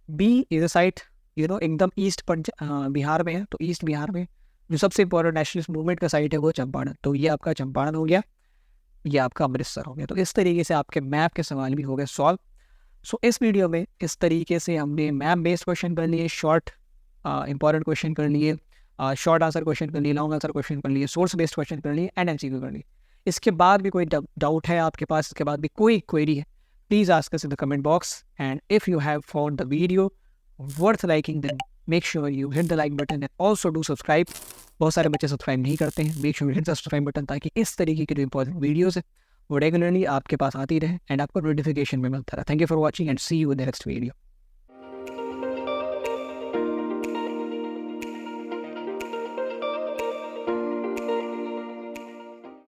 बी इज अ साइट एकदम ईस्ट बिहार में है, तो ईस्ट बिहार में जो सबसे इंपॉर्टेंट नेशनलिस्ट मूवमेंट का साइट है वो चंपारण, तो ये आपका चंपारण हो गया, ये आपका अमृतसर हो गया। तो इस तरीके से आपके मैप के सवाल भी हो गए सॉल्व। सो इस वीडियो में इस तरीके से हमने मैप बेस्ड क्वेश्चन कर लिए, शॉर्ट इंपॉर्टेंट क्वेश्चन कर लिए, शॉर्ट आंसर क्वेश्चन कर लिए, लॉन्ग आंसर क्वेश्चन कर लिए, सोर्स बेस्ड क्वेश्चन कर लिए, एंड एमसीक्यू कर लिए। इसके बाद भी कोई डाउट है आपके पास, इसके बाद भी कोई क्वेरी है, please ask us in the comment box. And if you have found the video worth liking, then make sure you hit the like button and also do subscribe. बहुत सारे बच्चे सब्सक्राइब नहीं करते हैं, make sure you hit the subscribe button ताकि इस तरीके की जो इंपॉर्टेंट वीडियोस है वो रेगुलरली आपके पास आती रहे एंड आपको नोटिफिकेशन में मिलता रहे। Thank you for watching and see you in the next video.